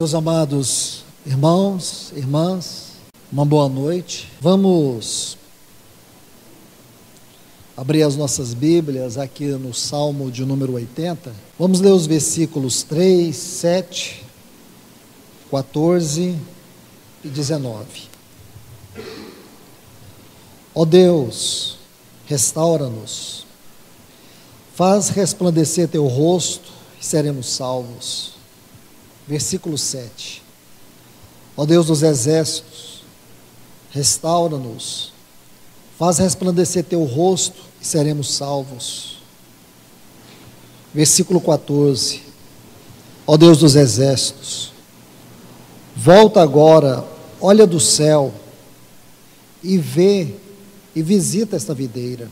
Meus amados irmãos, irmãs, uma boa noite. Vamos abrir as nossas Bíblias aqui no Salmo de número 80. Vamos ler os versículos 3, 7, 14 e 19. Ó Deus, restaura-nos, faz resplandecer teu rosto e seremos salvos. Versículo 7. Ó Deus dos exércitos, restaura-nos, faz resplandecer teu rosto e seremos salvos. Versículo 14. Ó Deus dos exércitos, volta agora, olha do céu e vê e visita esta videira.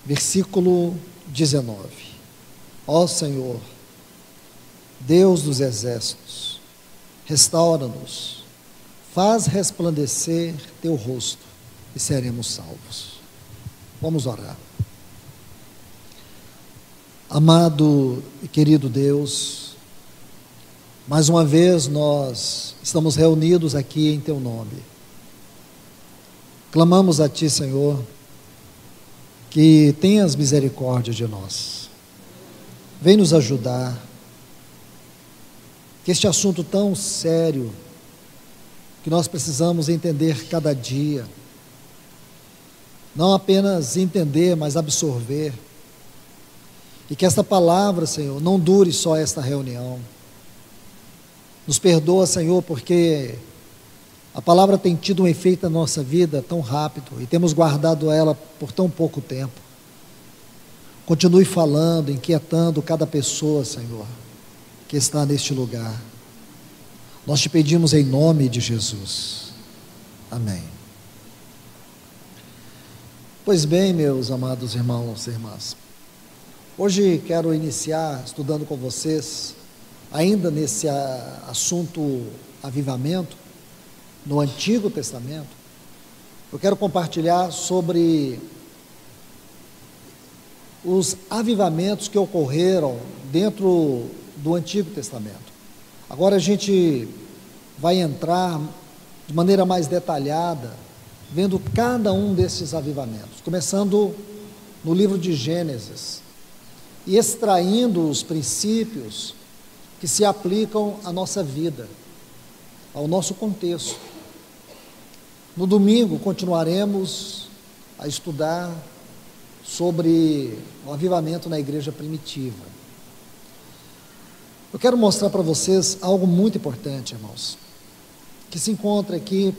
Versículo 19. Ó Senhor, Deus dos exércitos, restaura-nos, faz resplandecer teu rosto e seremos salvos. Vamos orar. Amado e querido Deus, mais uma vez nós estamos reunidos aqui em teu nome. Clamamos a ti, Senhor, que tenhas misericórdia de nós. Vem nos ajudar. Que este assunto tão sério, que nós precisamos entender cada dia, não apenas entender, mas absorver, e que esta palavra, Senhor, não dure só esta reunião. Nos perdoa, Senhor, porque a palavra tem tido um efeito na nossa vida tão rápido, e temos guardado ela por tão pouco tempo. Continue falando, inquietando cada pessoa, Senhor, que está neste lugar. Nós te pedimos em nome de Jesus. Amém. Pois bem, meus amados irmãos e irmãs, hoje quero iniciar estudando com vocês, ainda nesse assunto avivamento, no Antigo Testamento. Eu quero compartilhar sobre os avivamentos que ocorreram dentro do Antigo Testamento. Agora a gente vai entrar de maneira mais detalhada, vendo cada um desses avivamentos, começando no livro de Gênesis, e extraindo os princípios que se aplicam à nossa vida, ao nosso contexto. No domingo continuaremos a estudar sobre o avivamento na igreja primitiva. Eu quero mostrar para vocês algo muito importante, irmãos, que se encontra aqui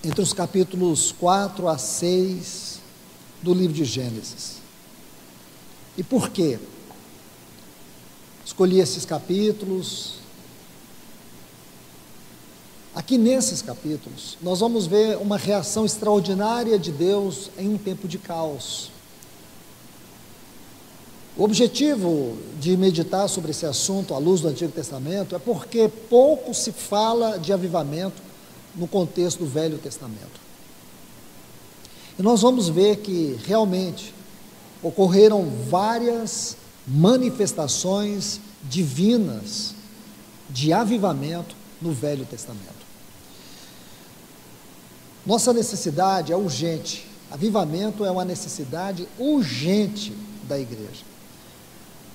entre os capítulos 4 a 6 do livro de Gênesis. E por quê? Escolhi esses capítulos. Aqui nesses capítulos, nós vamos ver uma reação extraordinária de Deus em um tempo de caos. O objetivo de meditar sobre esse assunto à luz do Antigo Testamento é porque pouco se fala de avivamento no contexto do Velho Testamento. E nós vamos ver que realmente ocorreram várias manifestações divinas de avivamento no Velho Testamento. Nossa necessidade é urgente. Avivamento é uma necessidade urgente da igreja.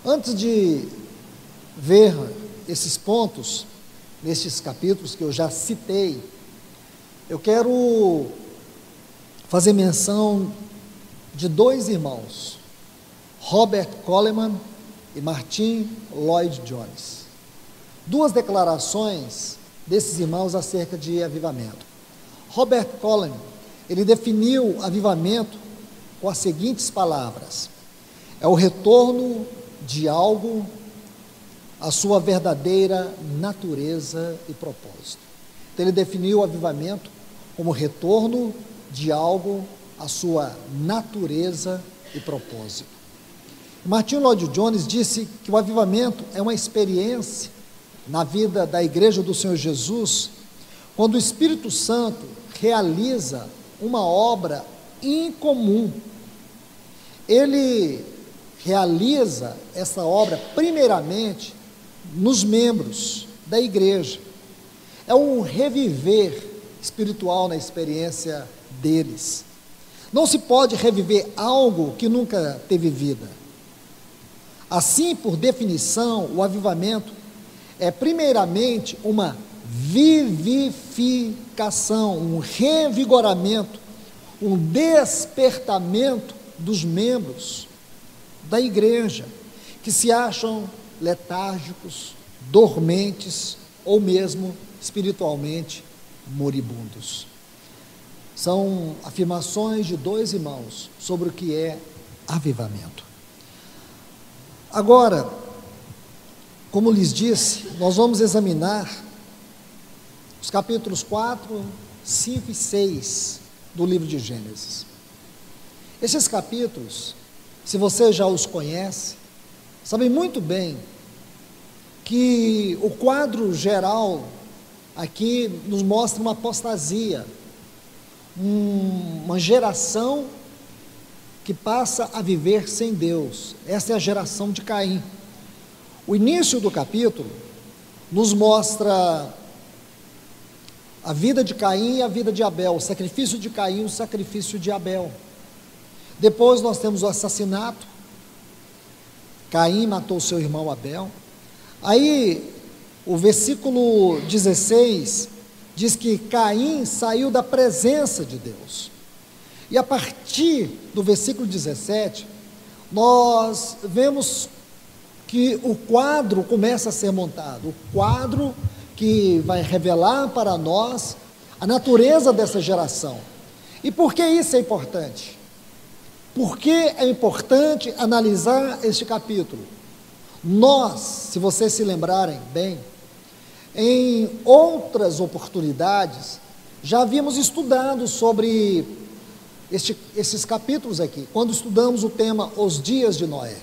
Antes de ver esses pontos, nestes capítulos que eu já citei, eu quero fazer menção de dois irmãos, Robert Coleman e Martyn Lloyd-Jones. Duas declarações desses irmãos acerca de avivamento. Robert Coleman, ele definiu avivamento com as seguintes palavras: é o retorno de algo à sua verdadeira natureza e propósito. Então ele definiu o avivamento como retorno de algo à sua natureza e propósito. Martyn Lloyd-Jones disse que o avivamento é uma experiência na vida da Igreja do Senhor Jesus, quando o Espírito Santo realiza uma obra incomum. Ele realiza essa obra primeiramente nos membros da igreja. É um reviver espiritual na experiência deles. Não se pode reviver algo que nunca teve vida. Assim, por definição, o avivamento é primeiramente uma vivificação, um revigoramento, um despertamento dos membros da igreja, que se acham letárgicos, dormentes ou mesmo espiritualmente moribundos. São afirmações de dois irmãos sobre o que é avivamento. Agora, como lhes disse, nós vamos examinar os capítulos 4, 5 e 6 do livro de Gênesis. Esses capítulos, se você já os conhece, sabe muito bem que o quadro geral aqui nos mostra uma apostasia, uma geração que passa a viver sem Deus. Essa é a geração de Caim. O início do capítulo nos mostra a vida de Caim e a vida de Abel, o sacrifício de Caim e o sacrifício de Abel. Depois nós temos o assassinato. Caim matou seu irmão Abel. Aí o versículo 16 diz que Caim saiu da presença de Deus. E a partir do versículo 17, nós vemos que o quadro começa a ser montado, o quadro que vai revelar para nós a natureza dessa geração. E por que isso é importante? Por que é importante analisar este capítulo? Nós, se vocês se lembrarem bem, em outras oportunidades, já havíamos estudado sobre esses capítulos aqui, quando estudamos o tema Os Dias de Noé.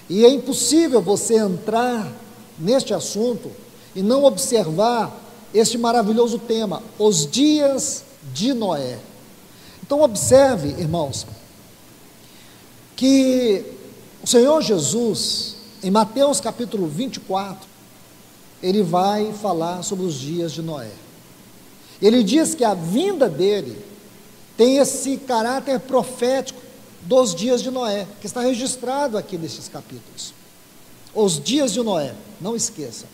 E é impossível você entrar neste assunto e não observar este maravilhoso tema, Os Dias de Noé. Então observe, irmãos, que o Senhor Jesus, em Mateus capítulo 24, ele vai falar sobre os dias de Noé. Ele diz que a vinda dele tem esse caráter profético dos dias de Noé, que está registrado aqui nesses capítulos. Os dias de Noé, não esqueçam.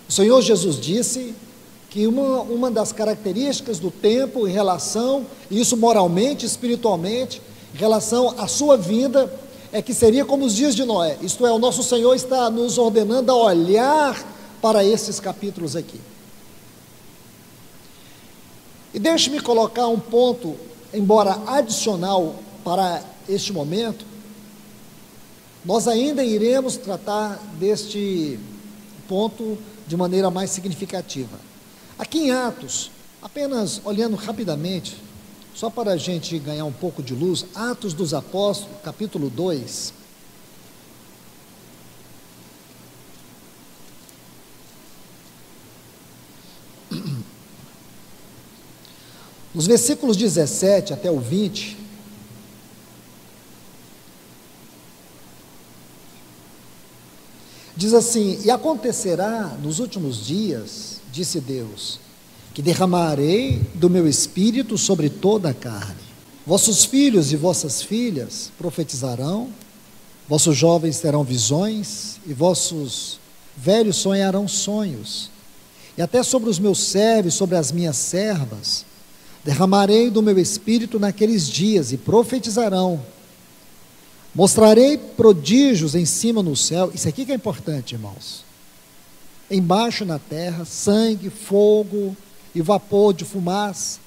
O Senhor Jesus disse que uma das características do tempo em relação, isso moralmente, espiritualmente, em relação à sua vinda, é que seria como os dias de Noé. Isto é, o nosso Senhor está nos ordenando a olhar para esses capítulos aqui. E deixe-me colocar um ponto, embora adicional para este momento, nós ainda iremos tratar deste ponto de maneira mais significativa. Aqui em Atos, apenas olhando rapidamente, só para a gente ganhar um pouco de luz, Atos dos Apóstolos, capítulo 2. Nos versículos 17 até o 20, diz assim: E acontecerá nos últimos dias, disse Deus, que derramarei do meu espírito sobre toda a carne. Vossos filhos e vossas filhas profetizarão, vossos jovens terão visões, e vossos velhos sonharão sonhos. E até sobre os meus servos, sobre as minhas servas, derramarei do meu espírito naqueles dias, e profetizarão. Mostrarei prodígios em cima no céu. Isso aqui que é importante, irmãos. Embaixo na terra, sangue, fogo e vapor de fumaça.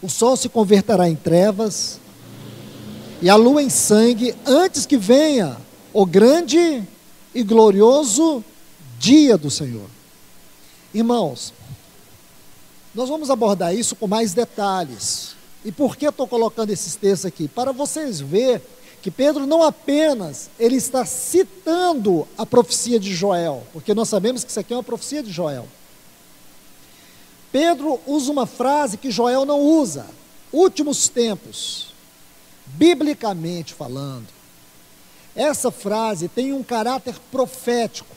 O sol se converterá em trevas e a lua em sangue, antes que venha o grande e glorioso dia do Senhor. Irmãos, nós vamos abordar isso com mais detalhes. E por que eu estou colocando esses textos aqui? Para vocês verem que Pedro não apenas, ele está citando a profecia de Joel, porque nós sabemos que isso aqui é uma profecia de Joel. Pedro usa uma frase que Joel não usa, últimos tempos, biblicamente falando. essa frase tem um caráter profético.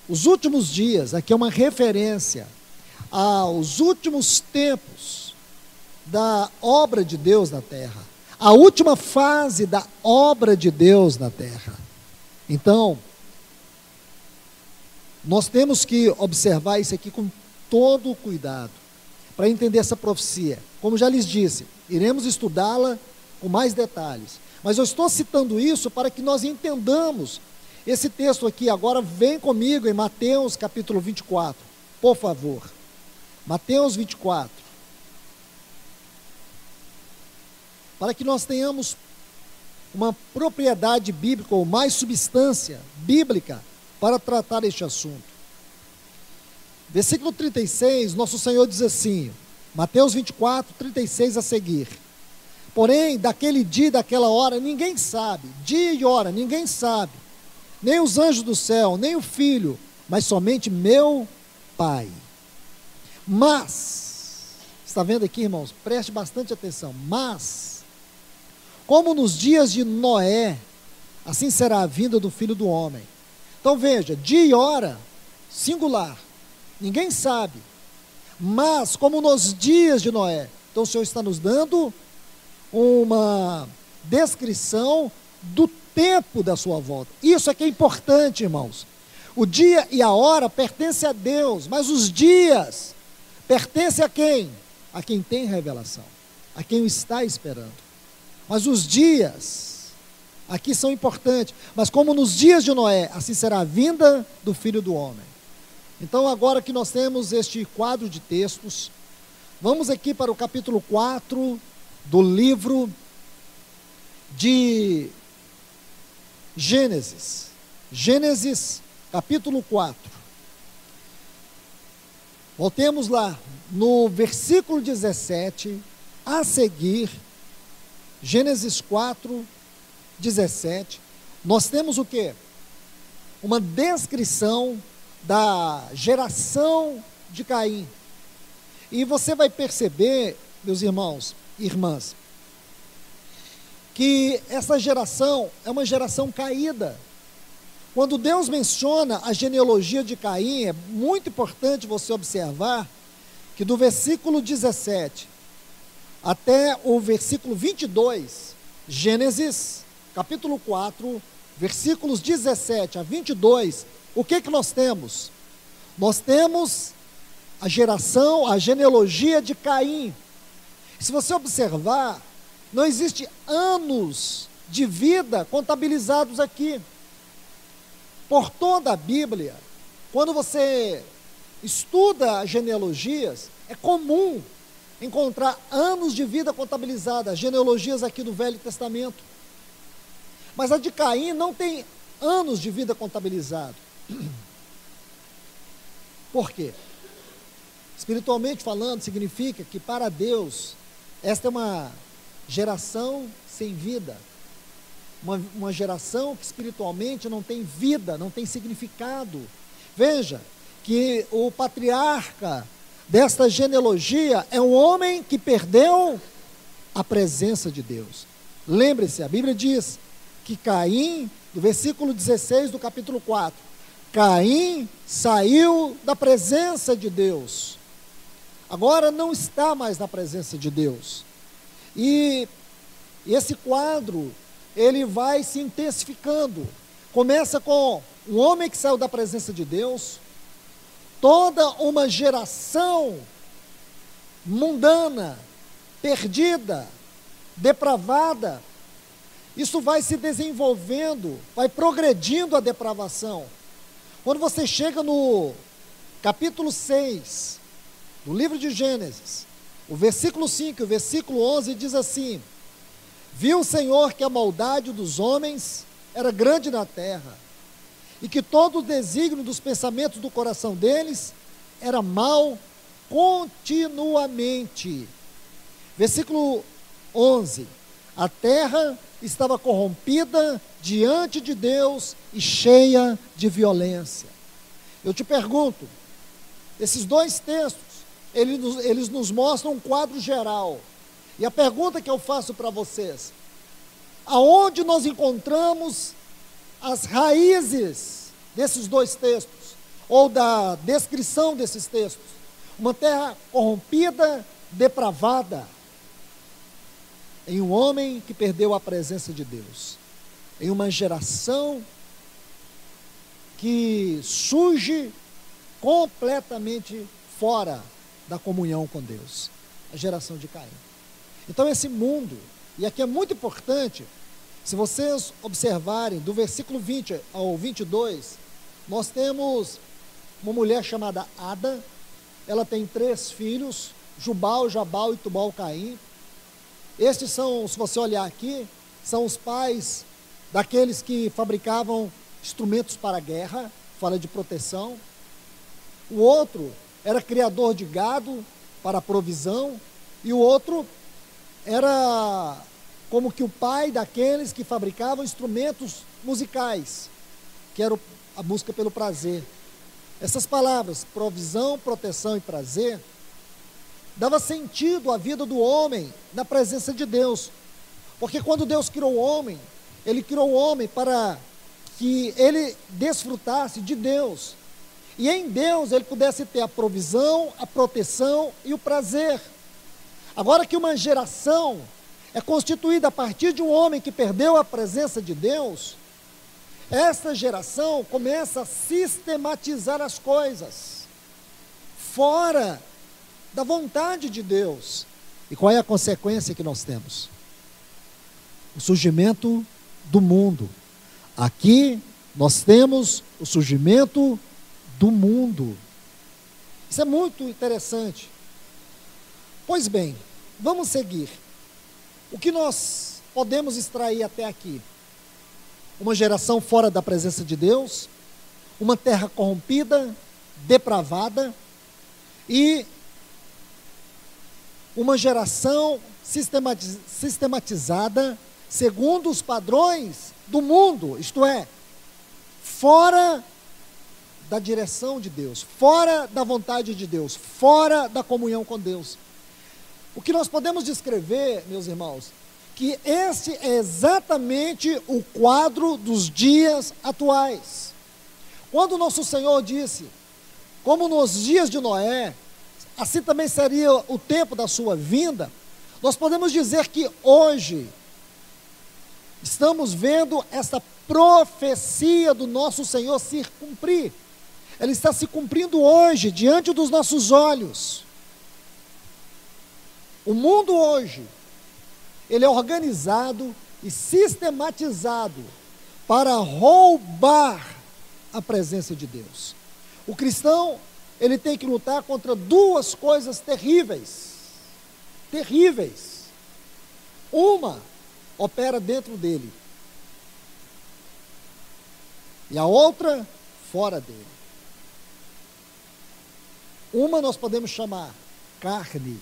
Os últimos dias, aqui é uma referência aos últimos tempos da obra de Deus na terra, a última fase da obra de Deus na terra. Então, nós temos que observar isso aqui com todo o cuidado, para entender essa profecia. Como já lhes disse, iremos estudá-la com mais detalhes, mas eu estou citando isso para que nós entendamos esse texto aqui. Agora vem comigo em Mateus capítulo 24, por favor. Mateus 24. Para que nós tenhamos uma propriedade bíblica, ou mais substância bíblica, para tratar este assunto. Versículo 36, nosso Senhor diz assim, Mateus 24, 36 a seguir: porém, daquele dia e daquela hora, ninguém sabe, dia e hora, ninguém sabe, nem os anjos do céu, nem o Filho, mas somente meu Pai. Mas, está vendo aqui, irmãos? Preste bastante atenção. Mas, como nos dias de Noé, assim será a vinda do Filho do Homem. Então veja, dia e hora, singular, ninguém sabe. Mas, como nos dias de Noé. Então o Senhor está nos dando uma descrição do tempo da sua volta. Isso é que é importante, irmãos. O dia e a hora pertencem a Deus, mas os dias pertencem a quem? A quem tem revelação, a quem o está esperando. Mas os dias aqui são importantes. Mas como nos dias de Noé, assim será a vinda do Filho do Homem. Então, agora que nós temos este quadro de textos, vamos aqui para o capítulo 4 do livro de Gênesis. Gênesis, capítulo 4. Voltemos lá, no versículo 17, a seguir, Gênesis 4, 17, nós temos o quê? Uma descrição da geração de Caim. E você vai perceber, meus irmãos e irmãs, que essa geração é uma geração caída. Quando Deus menciona a genealogia de Caim, é muito importante você observar que do versículo 17 até o versículo 22, Gênesis, capítulo 4, versículos 17 a 22, o que nós temos? Nós temos a geração, a genealogia de Caim. Se você observar, não existe anos de vida contabilizados aqui. Por toda a Bíblia, quando você estuda as genealogias, é comum encontrar anos de vida contabilizadas, genealogias aqui do Velho Testamento. Mas a de Caim não tem anos de vida contabilizado. Por quê? Espiritualmente falando, significa que para Deus, esta é uma geração sem vida. Uma geração que espiritualmente não tem vida, não tem significado. Veja que o patriarca desta genealogia é um homem que perdeu a presença de Deus. Lembre-se, a Bíblia diz que Caim, do versículo 16 do capítulo 4, Caim saiu da presença de Deus. Agora não está mais na presença de Deus. E esse quadro, ele vai se intensificando. Começa com um homem que saiu da presença de Deus, toda uma geração mundana, perdida, depravada. Isso vai se desenvolvendo, vai progredindo a depravação. Quando você chega no capítulo 6 do livro de Gênesis, o versículo 5 e o versículo 11 diz assim: viu o Senhor que a maldade dos homens era grande na terra, e que todo o desígnio dos pensamentos do coração deles era mal continuamente. Versículo 11: a terra estava corrompida diante de Deus e cheia de violência. Eu te pergunto, esses dois textos, eles nos mostram um quadro geral. E a pergunta que eu faço para vocês: aonde nós encontramos as raízes desses dois textos, ou da descrição desses textos. Uma terra corrompida, depravada, em um homem que perdeu a presença de Deus, em uma geração que surge completamente fora da comunhão com Deus, a geração de Caim. Então esse mundo, e aqui é muito importante, se vocês observarem, do versículo 20 ao 22, nós temos uma mulher chamada Ada, ela tem 3 filhos, Jubal, Jabal e Tubal-Caim. Estes são, se você olhar aqui, são os pais daqueles que fabricavam instrumentos para a guerra, fala de proteção. O outro era criador de gado para provisão, e o outro era como que o pai daqueles que fabricavam instrumentos musicais, que era a música pelo prazer. Essas palavras, provisão, proteção e prazer, dava sentido à vida do homem na presença de Deus. Porque quando Deus criou o homem, Ele criou o homem para que ele desfrutasse de Deus. E em Deus ele pudesse ter a provisão, a proteção e o prazer. Agora que uma geração é constituída a partir de um homem que perdeu a presença de Deus, esta geração começa a sistematizar as coisas fora da vontade de Deus. E qual é a consequência que nós temos? O surgimento do mundo. Aqui nós temos o surgimento do mundo. Isso é muito interessante. Pois bem, vamos seguir. O que nós podemos extrair até aqui? Uma geração fora da presença de Deus, uma terra corrompida, depravada, e uma geração sistematizada segundo os padrões do mundo, isto é, fora da direção de Deus, fora da vontade de Deus, fora da comunhão com Deus. O que nós podemos descrever, meus irmãos, que esse é exatamente o quadro dos dias atuais. Quando nosso Senhor disse, como nos dias de Noé, assim também seria o tempo da sua vinda, nós podemos dizer que hoje estamos vendo essa profecia do nosso Senhor se cumprir. Ela está se cumprindo hoje, diante dos nossos olhos. O mundo hoje, ele é organizado e sistematizado para roubar a presença de Deus. O cristão, ele tem que lutar contra duas coisas terríveis. Terríveis. Uma opera dentro dele. E a outra, fora dele. Uma nós podemos chamar carne,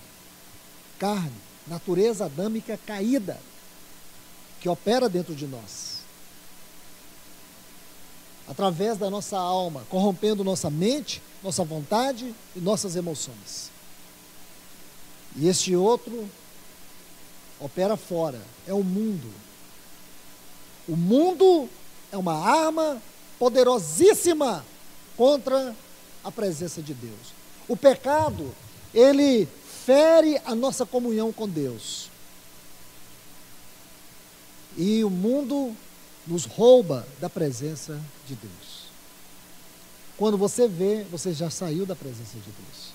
natureza adâmica caída, que opera dentro de nós, através da nossa alma, corrompendo nossa mente, nossa vontade e nossas emoções. E este outro opera fora, é o mundo. O mundo é uma arma poderosíssima contra a presença de Deus. O pecado, ele fere a nossa comunhão com Deus. E o mundo nos rouba da presença de Deus. Quando você vê, você já saiu da presença de Deus.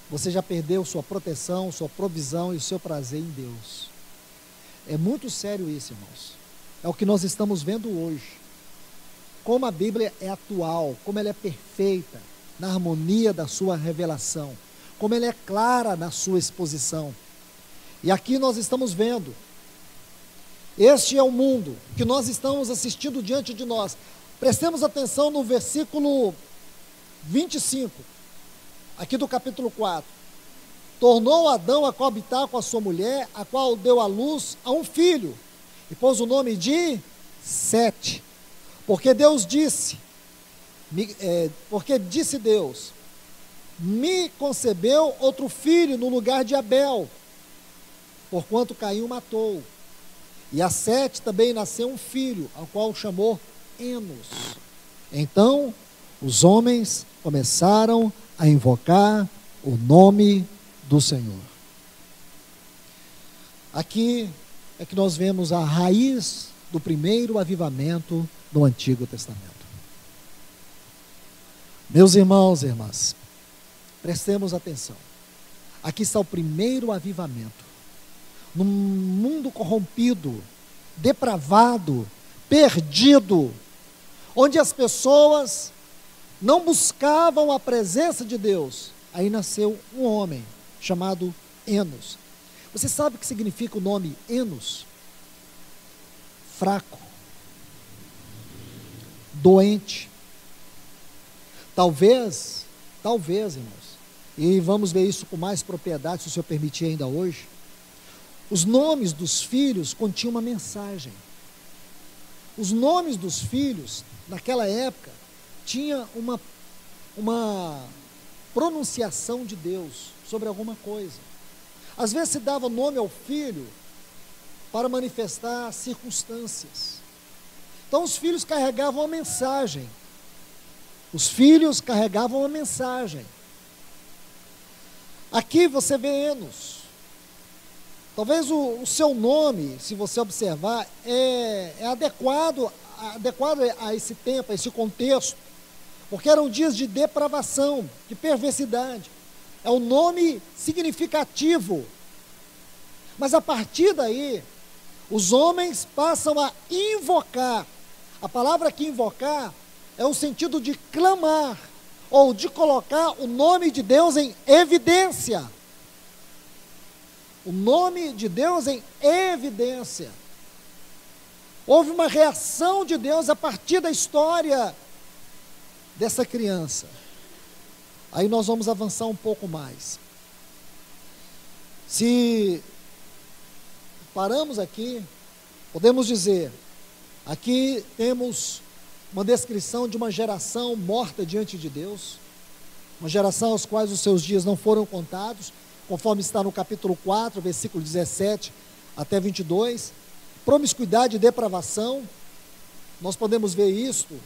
Você já perdeu sua proteção, sua provisão e o seu prazer em Deus. É muito sério isso, irmãos. É o que nós estamos vendo hoje. Como a Bíblia é atual, como ela é perfeita na harmonia da sua revelação, como ela é clara na sua exposição. E aqui nós estamos vendo, este é o mundo que nós estamos assistindo diante de nós. Prestemos atenção no versículo 25, aqui do capítulo 4. Tornou Adão a coabitar com a sua mulher, a qual deu à luz a um filho, e pôs o nome de Sete, porque Deus disse, porque disse Deus, me concebeu outro filho no lugar de Abel, porquanto Caim o matou. E a Sete também nasceu um filho, ao qual chamou Enos. Então, os homens começaram a invocar o nome do Senhor. Aqui é que nós vemos a raiz do primeiro avivamento do Antigo Testamento. Meus irmãos e irmãs, prestemos atenção. Aqui está o primeiro avivamento. Num mundo corrompido, depravado, perdido, onde as pessoas não buscavam a presença de Deus, aí nasceu um homem chamado Enos. Você sabe o que significa o nome Enos? Fraco, doente. Talvez, irmãos, e vamos ver isso com mais propriedade, se o Senhor permitir ainda hoje, os nomes dos filhos continham uma mensagem. Os nomes dos filhos, naquela época, tinha uma pronunciação de Deus sobre alguma coisa. Às vezes se dava nome ao filho para manifestar circunstâncias. Então os filhos carregavam uma mensagem. Os filhos carregavam uma mensagem. Aqui você vê Enos. Talvez o seu nome, se você observar, é adequado a esse tempo, a esse contexto, porque eram dias de depravação, de perversidade. É um nome significativo. Mas a partir daí, os homens passam a invocar. A palavra aqui invocar é o sentido de clamar, ou de colocar o nome de Deus em evidência. O nome de Deus em evidência. Houve uma reação de Deus a partir da história dessa criança. Aí nós vamos avançar um pouco mais. Se paramos aqui, podemos dizer, aqui temos uma descrição de uma geração morta diante de Deus, uma geração aos quais os seus dias não foram contados, conforme está no capítulo 4, versículo 17 até 22, promiscuidade e depravação. Nós podemos ver isto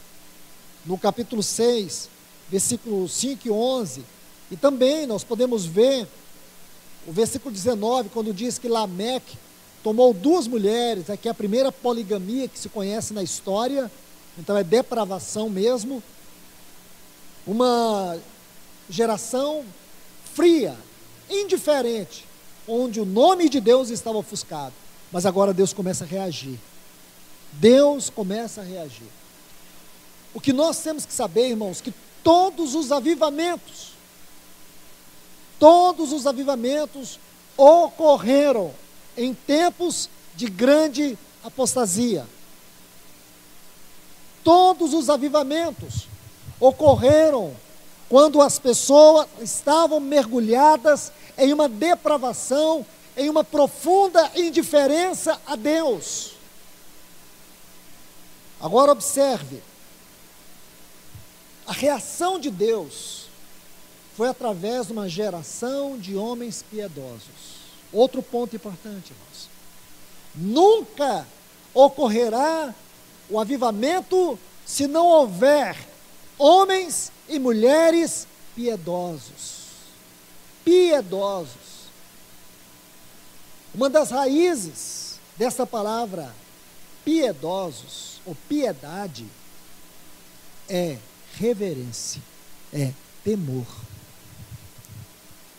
no capítulo 6, versículo 5 e 11, e também nós podemos ver o versículo 19, quando diz que Lameque tomou 2 mulheres, aqui é a primeira poligamia que se conhece na história, então é depravação mesmo, uma geração fria, indiferente, onde o nome de Deus estava ofuscado, mas agora Deus começa a reagir. Deus começa a reagir. O que nós temos que saber, irmãos, que todos os avivamentos ocorreram em tempos de grande apostasia. Todos os avivamentos ocorreram quando as pessoas estavam mergulhadas em uma depravação, em uma profunda indiferença a Deus. Agora observe, a reação de Deus foi através de uma geração de homens piedosos. Outro ponto importante, irmãos. Nunca ocorrerá o avivamento se não houver homens e mulheres piedosos. Piedosos. Uma das raízes dessa palavra piedosos, ou piedade, é reverência, é temor.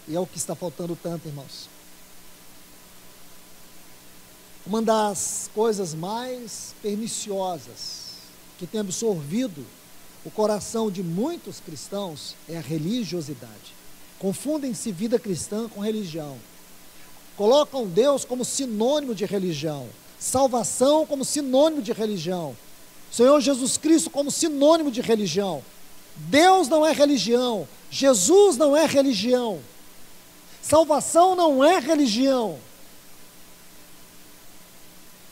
E é o que está faltando tanto, irmãos. Uma das coisas mais perniciosas que tem absorvido o coração de muitos cristãos é a religiosidade. Confundem-se vida cristã com religião. Colocam Deus como sinônimo de religião, salvação como sinônimo de religião, Senhor Jesus Cristo como sinônimo de religião. Deus não é religião, Jesus não é religião, salvação não é religião.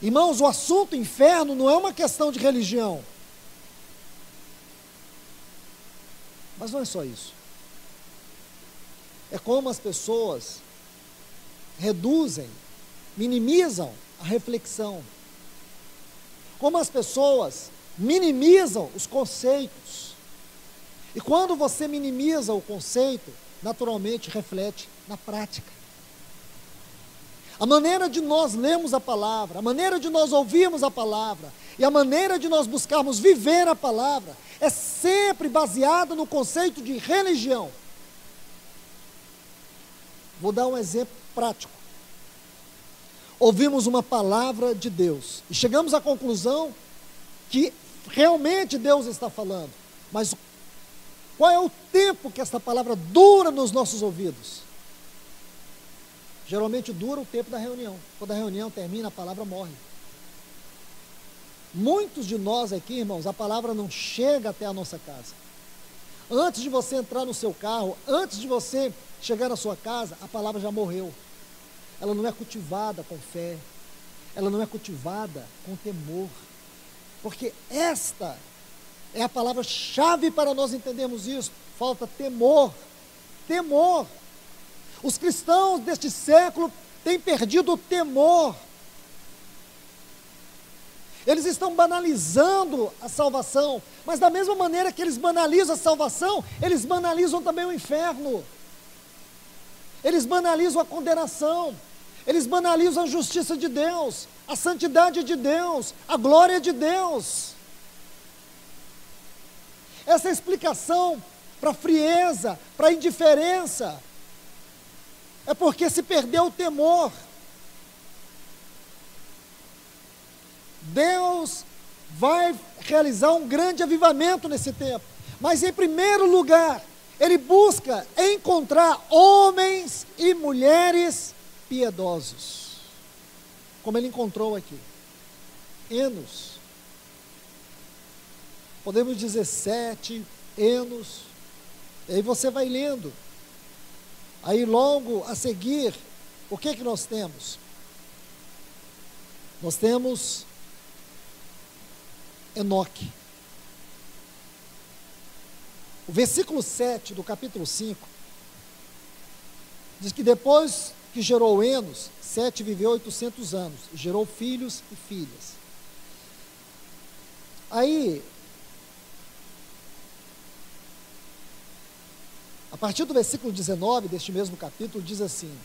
Irmãos, o assunto inferno não é uma questão de religião. Mas não é só isso. É como as pessoas reduzem, minimizam a reflexão. como as pessoas minimizam os conceitos. E quando você minimiza o conceito, naturalmente reflete na prática. A maneira de nós lermos a palavra, a maneira de nós ouvirmos a palavra e a maneira de nós buscarmos viver a palavra é sempre baseada no conceito de religião. Vou dar um exemplo prático. Ouvimos uma palavra de Deus e chegamos à conclusão que realmente Deus está falando, mas qual é o tempo que essa palavra dura nos nossos ouvidos? Geralmente dura o tempo da reunião. Quando a reunião termina, a palavra morre. Muitos de nós aqui, irmãos, a palavra não chega até a nossa casa. Antes de você entrar no seu carro, antes de você chegar na sua casa, a palavra já morreu. Ela não é cultivada com fé, ela não é cultivada com temor, porque esta é a palavra-chave para nós entendermos isso. Falta temor, temor. Os cristãos deste século têm perdido o temor. Eles estão banalizando a salvação, mas da mesma maneira que eles banalizam a salvação, eles banalizam também o inferno. Eles banalizam a condenação, eles banalizam a justiça de Deus, a santidade de Deus, a glória de Deus. Essa explicação para a frieza, para a indiferença, é porque se perdeu o temor. Deus vai realizar um grande avivamento nesse tempo, mas em primeiro lugar, Ele busca encontrar homens e mulheres piedosos, como Ele encontrou aqui. Enos, podemos dizer Sete, Enos, e aí você vai lendo. Aí logo a seguir, o que que nós temos? Nós temos Enoque. O versículo 7 do capítulo 5 diz que depois que gerou Enos, Sete viveu 800 anos, e gerou filhos e filhas. Aí, a partir do versículo 19 deste mesmo capítulo, diz assim: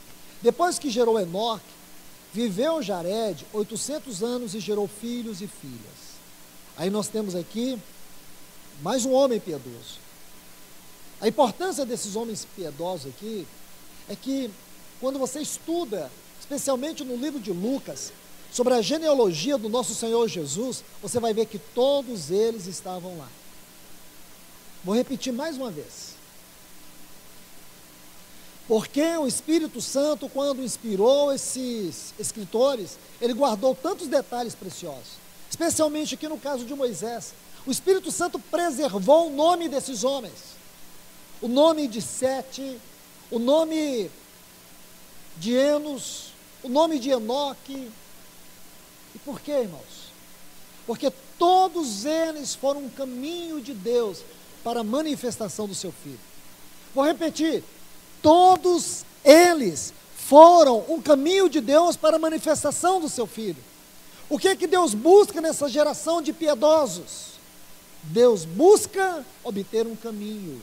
depois que gerou Enoque, viveu Jared 800 anos e gerou filhos e filhas. Aí nós temos aqui mais um homem piedoso. A importância desses homens piedosos aqui é que quando você estuda, especialmente no livro de Lucas, sobre a genealogia do nosso Senhor Jesus, você vai ver que todos eles estavam lá. Vou repetir mais uma vez. Porque o Espírito Santo, quando inspirou esses escritores, ele guardou tantos detalhes preciosos. Especialmente aqui no caso de Moisés. O Espírito Santo preservou o nome desses homens. O nome de Sete, o nome de Enos, o nome de Enoque. E por quê, irmãos? Porque todos eles foram um caminho de Deus para a manifestação do seu Filho. Vou repetir. Todos eles foram um caminho de Deus para a manifestação do seu Filho. O que é que Deus busca nessa geração de piedosos? Deus busca obter um caminho.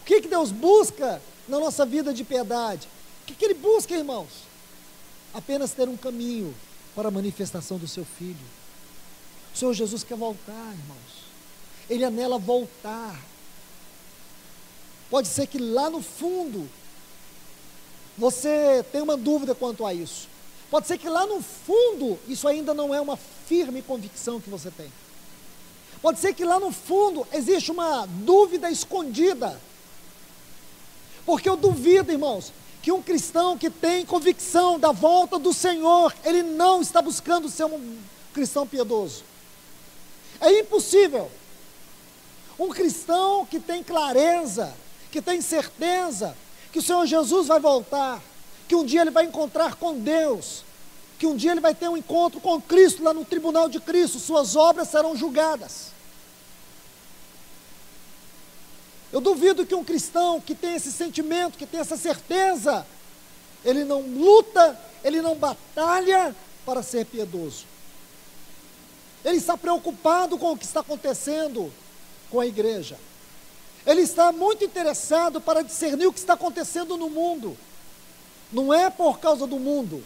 O que é que Deus busca na nossa vida de piedade? O que é que Ele busca, irmãos? Apenas ter um caminho para a manifestação do seu Filho. O Senhor Jesus quer voltar, irmãos. Ele anela voltar. Pode ser que lá no fundo você tenha uma dúvida quanto a isso. Pode ser que lá no fundo isso ainda não é uma firme convicção que você tem. Pode ser que lá no fundo existe uma dúvida escondida. Porque eu duvido, irmãos, que um cristão que tem convicção da volta do Senhor, ele não está buscando ser um cristão piedoso. É impossível. Um cristão que tem clareza, que tem certeza que o Senhor Jesus vai voltar, que um dia ele vai encontrar com Deus, que um dia ele vai ter um encontro com Cristo lá no tribunal de Cristo, suas obras serão julgadas. Eu duvido que um cristão que tem esse sentimento, que tem essa certeza, ele não luta, ele não batalha para ser piedoso. Ele está preocupado com o que está acontecendo com a igreja. Ele está muito interessado para discernir o que está acontecendo no mundo. Não é por causa do mundo.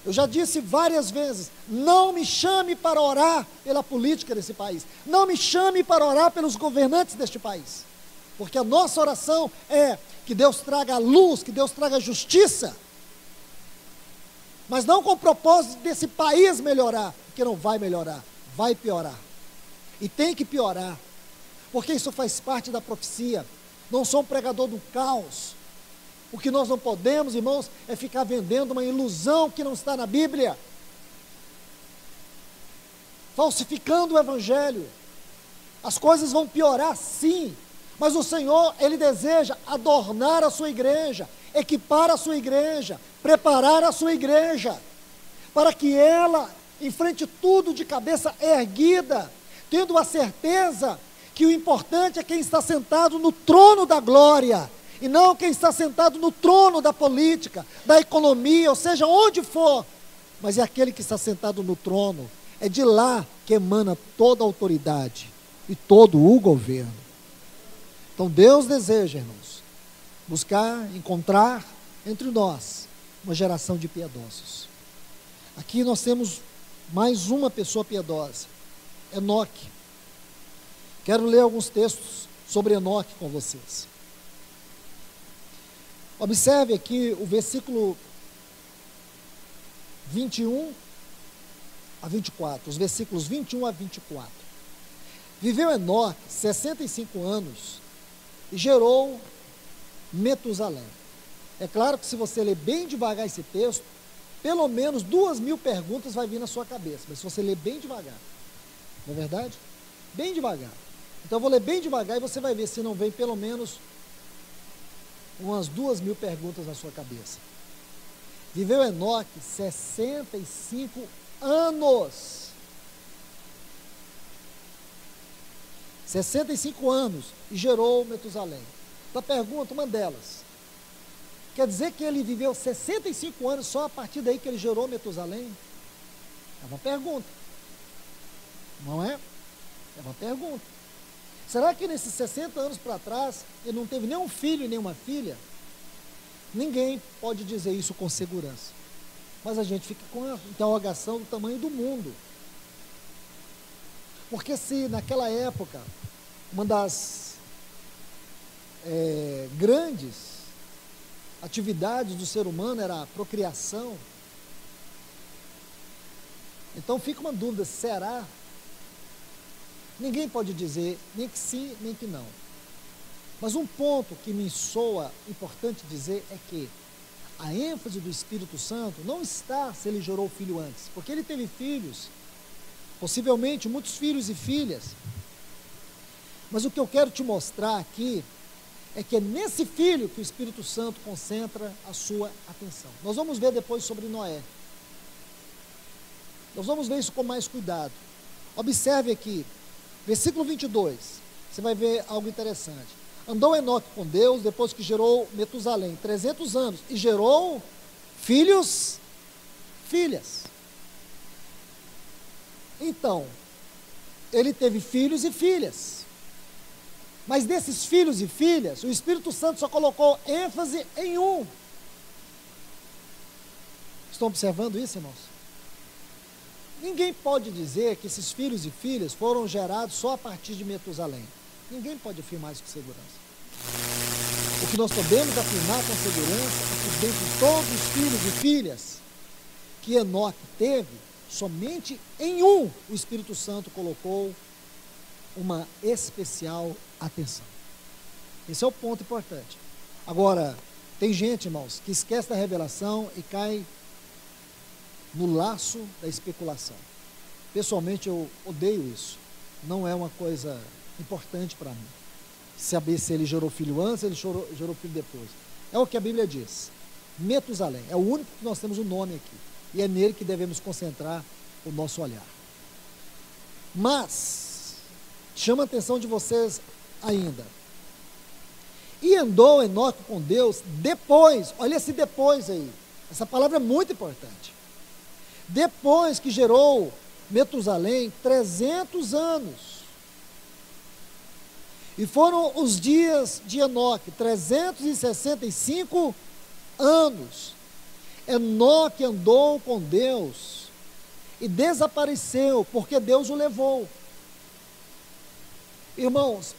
Eu já disse várias vezes, não me chame para orar pela política desse país. Não me chame para orar pelos governantes deste país. Porque a nossa oração é que Deus traga a luz, que Deus traga a justiça. Mas não com o propósito desse país melhorar, porque não vai melhorar, vai piorar. E tem que piorar, porque isso faz parte da profecia. Não sou um pregador do caos. O que nós não podemos, irmãos, é ficar vendendo uma ilusão que não está na Bíblia, falsificando o Evangelho. As coisas vão piorar sim, mas o Senhor, Ele deseja adornar a sua igreja, equipar a sua igreja, preparar a sua igreja, para que ela enfrente tudo de cabeça erguida, tendo a certeza que o importante é quem está sentado no trono da glória, e não quem está sentado no trono da política, da economia, ou seja, onde for, mas é aquele que está sentado no trono, é de lá que emana toda a autoridade e todo o governo. Então Deus deseja, irmãos, buscar, encontrar entre nós uma geração de piedosos. Aqui nós temos mais uma pessoa piedosa, Enoque. Quero ler alguns textos sobre Enoque com vocês. Observe aqui o versículo 21 a 24, os versículos 21 a 24. Viveu Enoque 65 anos e gerou Metusalém. É claro que se você ler bem devagar esse texto, pelo menos 2.000 perguntas vai vir na sua cabeça, mas se você ler bem devagar, não é verdade? Bem devagar. Então eu vou ler bem devagar e você vai ver se não vem pelo menos umas 2.000 perguntas na sua cabeça. Viveu Enoque 65 anos. 65 anos e gerou Metusalém. Então pergunta, uma delas, quer dizer que ele viveu 65 anos só a partir daí que ele gerou Metusalém? É uma pergunta. Não é? É uma pergunta. Será que nesses 60 anos para trás, ele não teve nenhum filho e nenhuma filha? Ninguém pode dizer isso com segurança. Mas a gente fica com a interrogação do tamanho do mundo. Porque se naquela época, uma das grandes atividades do ser humano era a procriação, então fica uma dúvida, será? Ninguém pode dizer nem que sim, nem que não. Mas um ponto que me soa importante dizer é que a ênfase do Espírito Santo não está se ele gerou filho antes, porque ele teve filhos, possivelmente muitos filhos e filhas. Mas o que eu quero te mostrar aqui é que é nesse filho que o Espírito Santo concentra a sua atenção. Nós vamos ver depois sobre Noé. Nós vamos ver isso com mais cuidado. Observe aqui. Versículo 22, você vai ver algo interessante. Andou Enoque com Deus, depois que gerou Metusalém, 300 anos, e gerou filhos, filhas. Então, ele teve filhos e filhas. Mas desses filhos e filhas, o Espírito Santo só colocou ênfase em um. Estão observando isso, irmãos? Ninguém pode dizer que esses filhos e filhas foram gerados só a partir de Metusalém. Ninguém pode afirmar isso com segurança. O que nós podemos afirmar com segurança é que dentre todos os filhos e filhas que Enoque teve, somente em um o Espírito Santo colocou uma especial atenção. Esse é o ponto importante. Agora, tem gente, irmãos, que esquece da revelação e cai no laço da especulação. Pessoalmente eu odeio isso. Não é uma coisa importante para mim saber se ele gerou filho antes, ele gerou filho depois. É o que a Bíblia diz. Metusalém é o único que nós temos o nome aqui, e é nele que devemos concentrar o nosso olhar. Mas chama a atenção de vocês ainda. E andou Enoque com Deus depois, olha esse depois aí, essa palavra é muito importante. Depois que gerou Metusalém 300 anos. E foram os dias de Enoque, 365 anos. Enoque andou com Deus e desapareceu, porque Deus o levou. Irmãos,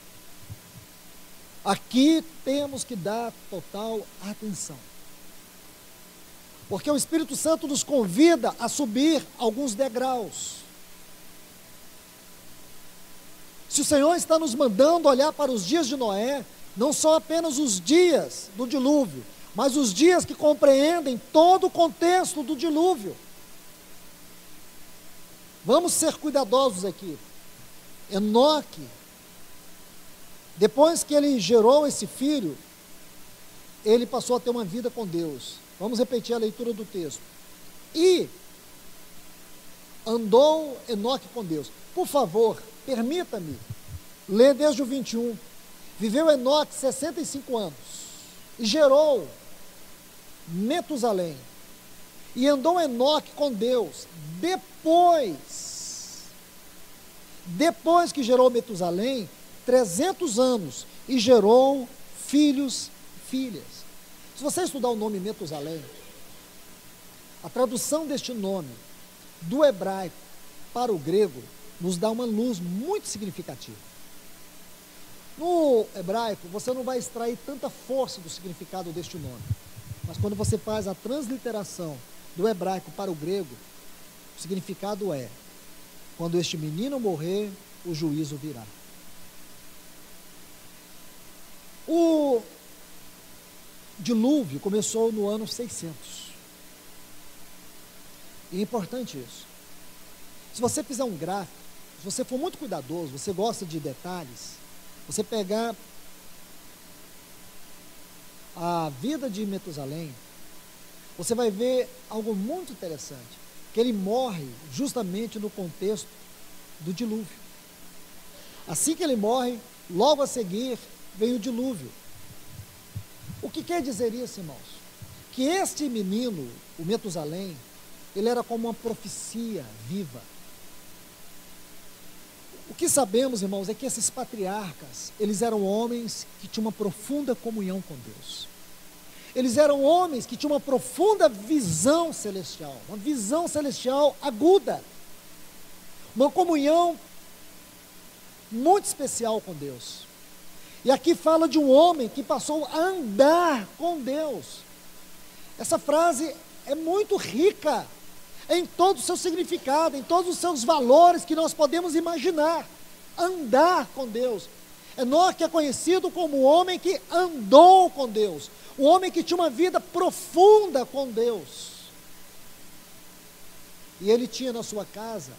aqui temos que dar total atenção. Porque o Espírito Santo nos convida a subir alguns degraus. Se o Senhor está nos mandando olhar para os dias de Noé, não são apenas os dias do dilúvio, mas os dias que compreendem todo o contexto do dilúvio. Vamos ser cuidadosos aqui. Enoque, depois que ele gerou esse filho, ele passou a ter uma vida com Deus. Vamos repetir a leitura do texto. E andou Enoque com Deus. Por favor, permita-me ler desde o 21. Viveu Enoque 65 anos e gerou Metusalém. E andou Enoque com Deus depois que gerou Metusalém, 300 anos, e gerou filhos e filhas. Se você estudar o nome Metusalém, a tradução deste nome do hebraico para o grego nos dá uma luz muito significativa. No hebraico, você não vai extrair tanta força do significado deste nome, mas quando você faz a transliteração do hebraico para o grego, o significado é: quando este menino morrer, o juízo virá. O dilúvio começou no ano 600. E é importante isso. Se você fizer um gráfico, se você for muito cuidadoso, você gosta de detalhes, você pegar a vida de Metusalém, você vai ver algo muito interessante, que ele morre justamente no contexto do dilúvio. Assim que ele morre, logo a seguir vem o dilúvio. O que quer dizer isso, irmãos? Que este menino, o Metusalém, ele era como uma profecia viva. O que sabemos, irmãos, é que esses patriarcas, eles eram homens que tinham uma profunda comunhão com Deus. Eles eram homens que tinham uma profunda visão celestial, uma visão celestial aguda, uma comunhão muito especial com Deus. E aqui fala de um homem que passou a andar com Deus. Essa frase é muito rica em todo o seu significado, em todos os seus valores que nós podemos imaginar. Andar com Deus. Enoque é conhecido como o homem que andou com Deus, o homem que tinha uma vida profunda com Deus. E ele tinha na sua casa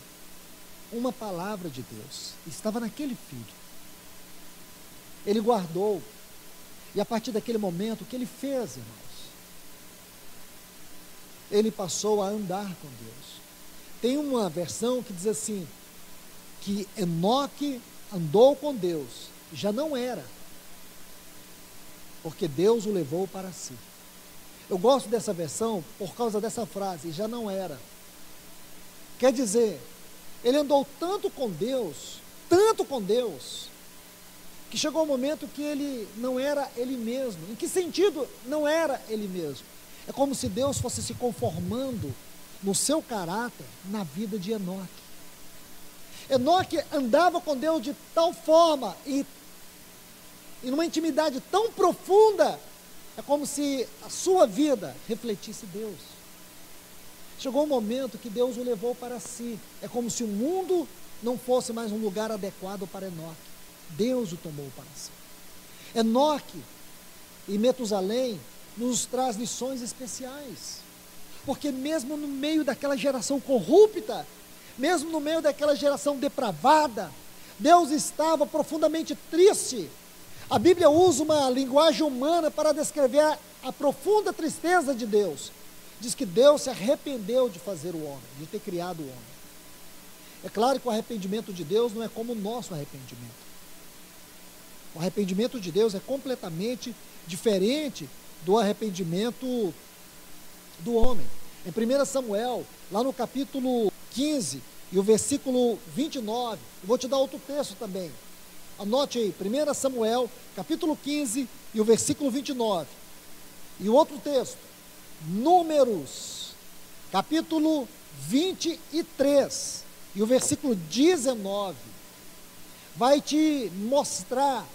uma palavra de Deus, estava naquele filho. Ele guardou, e a partir daquele momento, o que ele fez, irmãos? Ele passou a andar com Deus. Tem uma versão que diz assim, que Enoque andou com Deus, já não era, porque Deus o levou para si. Eu gosto dessa versão por causa dessa frase, já não era. Quer dizer, ele andou tanto com Deus, que chegou um momento que ele não era ele mesmo. Em que sentido não era ele mesmo? É como se Deus fosse se conformando no seu caráter na vida de Enoque. Enoque andava com Deus de tal forma e numa intimidade tão profunda, é como se a sua vida refletisse Deus. Chegou um momento que Deus o levou para si. É como se o mundo não fosse mais um lugar adequado para Enoque. Deus o tomou para si. Enoque e Metusalém nos traz lições especiais, porque mesmo no meio daquela geração corrupta, mesmo no meio daquela geração depravada, Deus estava profundamente triste. A Bíblia usa uma linguagem humana para descrever a profunda tristeza de Deus. Diz que Deus se arrependeu de fazer o homem, de ter criado o homem. É claro que o arrependimento de Deus não é como o nosso arrependimento. O arrependimento de Deus é completamente diferente do arrependimento do homem. Em 1 Samuel, lá no capítulo 15, e o versículo 29. Eu vou te dar outro texto também. Anote aí, 1 Samuel, capítulo 15 e o versículo 29. E o outro texto, Números, capítulo 23 e o versículo 19. Vai te mostrar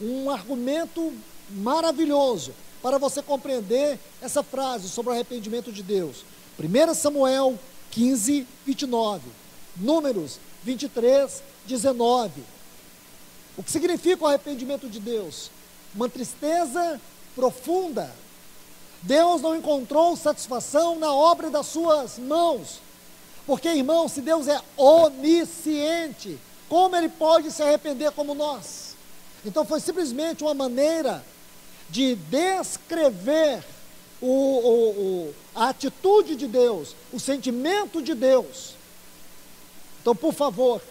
um argumento maravilhoso para você compreender essa frase sobre o arrependimento de Deus. 1 Samuel 15, 29. Números 23, 19. O que significa o arrependimento de Deus? Uma tristeza profunda. Deus não encontrou satisfação na obra das suas mãos. Porque, irmão, se Deus é onisciente, como Ele pode se arrepender como nós? Então foi simplesmente uma maneira de descrever a atitude de Deus, o sentimento de Deus. Então, por favor,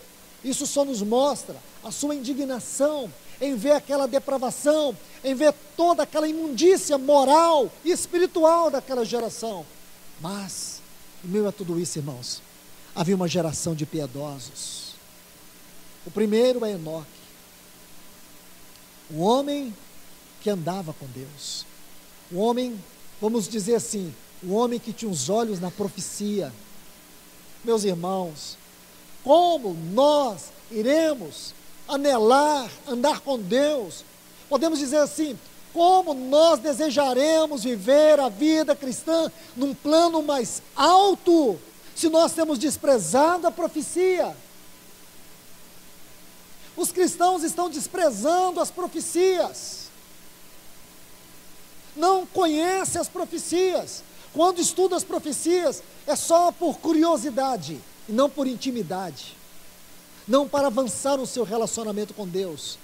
isso só nos mostra a sua indignação em ver aquela depravação, em ver toda aquela imundícia moral e espiritual daquela geração. Mas, em meio a tudo isso, irmãos, havia uma geração de piedosos. O primeiro é Enoque, um homem que andava com Deus, um homem, vamos dizer assim, um homem que tinha os olhos na profecia. Meus irmãos, como nós iremos anelar, andar com Deus? Podemos dizer assim, como nós desejaremos viver a vida cristã num plano mais alto, se nós temos desprezado a profecia? Os cristãos estão desprezando as profecias, não conhecem as profecias. Quando estuda as profecias, é só por curiosidade, e não por intimidade, não para avançar no seu relacionamento com Deus.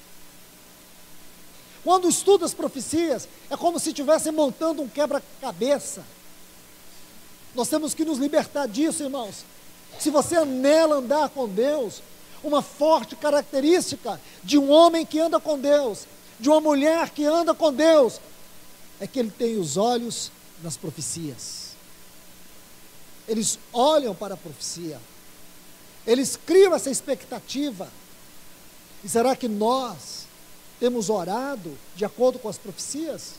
Quando estuda as profecias, é como se estivessem montando um quebra-cabeça. Nós temos que nos libertar disso, irmãos. Se você anela andar com Deus, uma forte característica de um homem que anda com Deus, de uma mulher que anda com Deus, é que ele tem os olhos nas profecias. Eles olham para a profecia, eles criam essa expectativa. E será que nós temos orado de acordo com as profecias?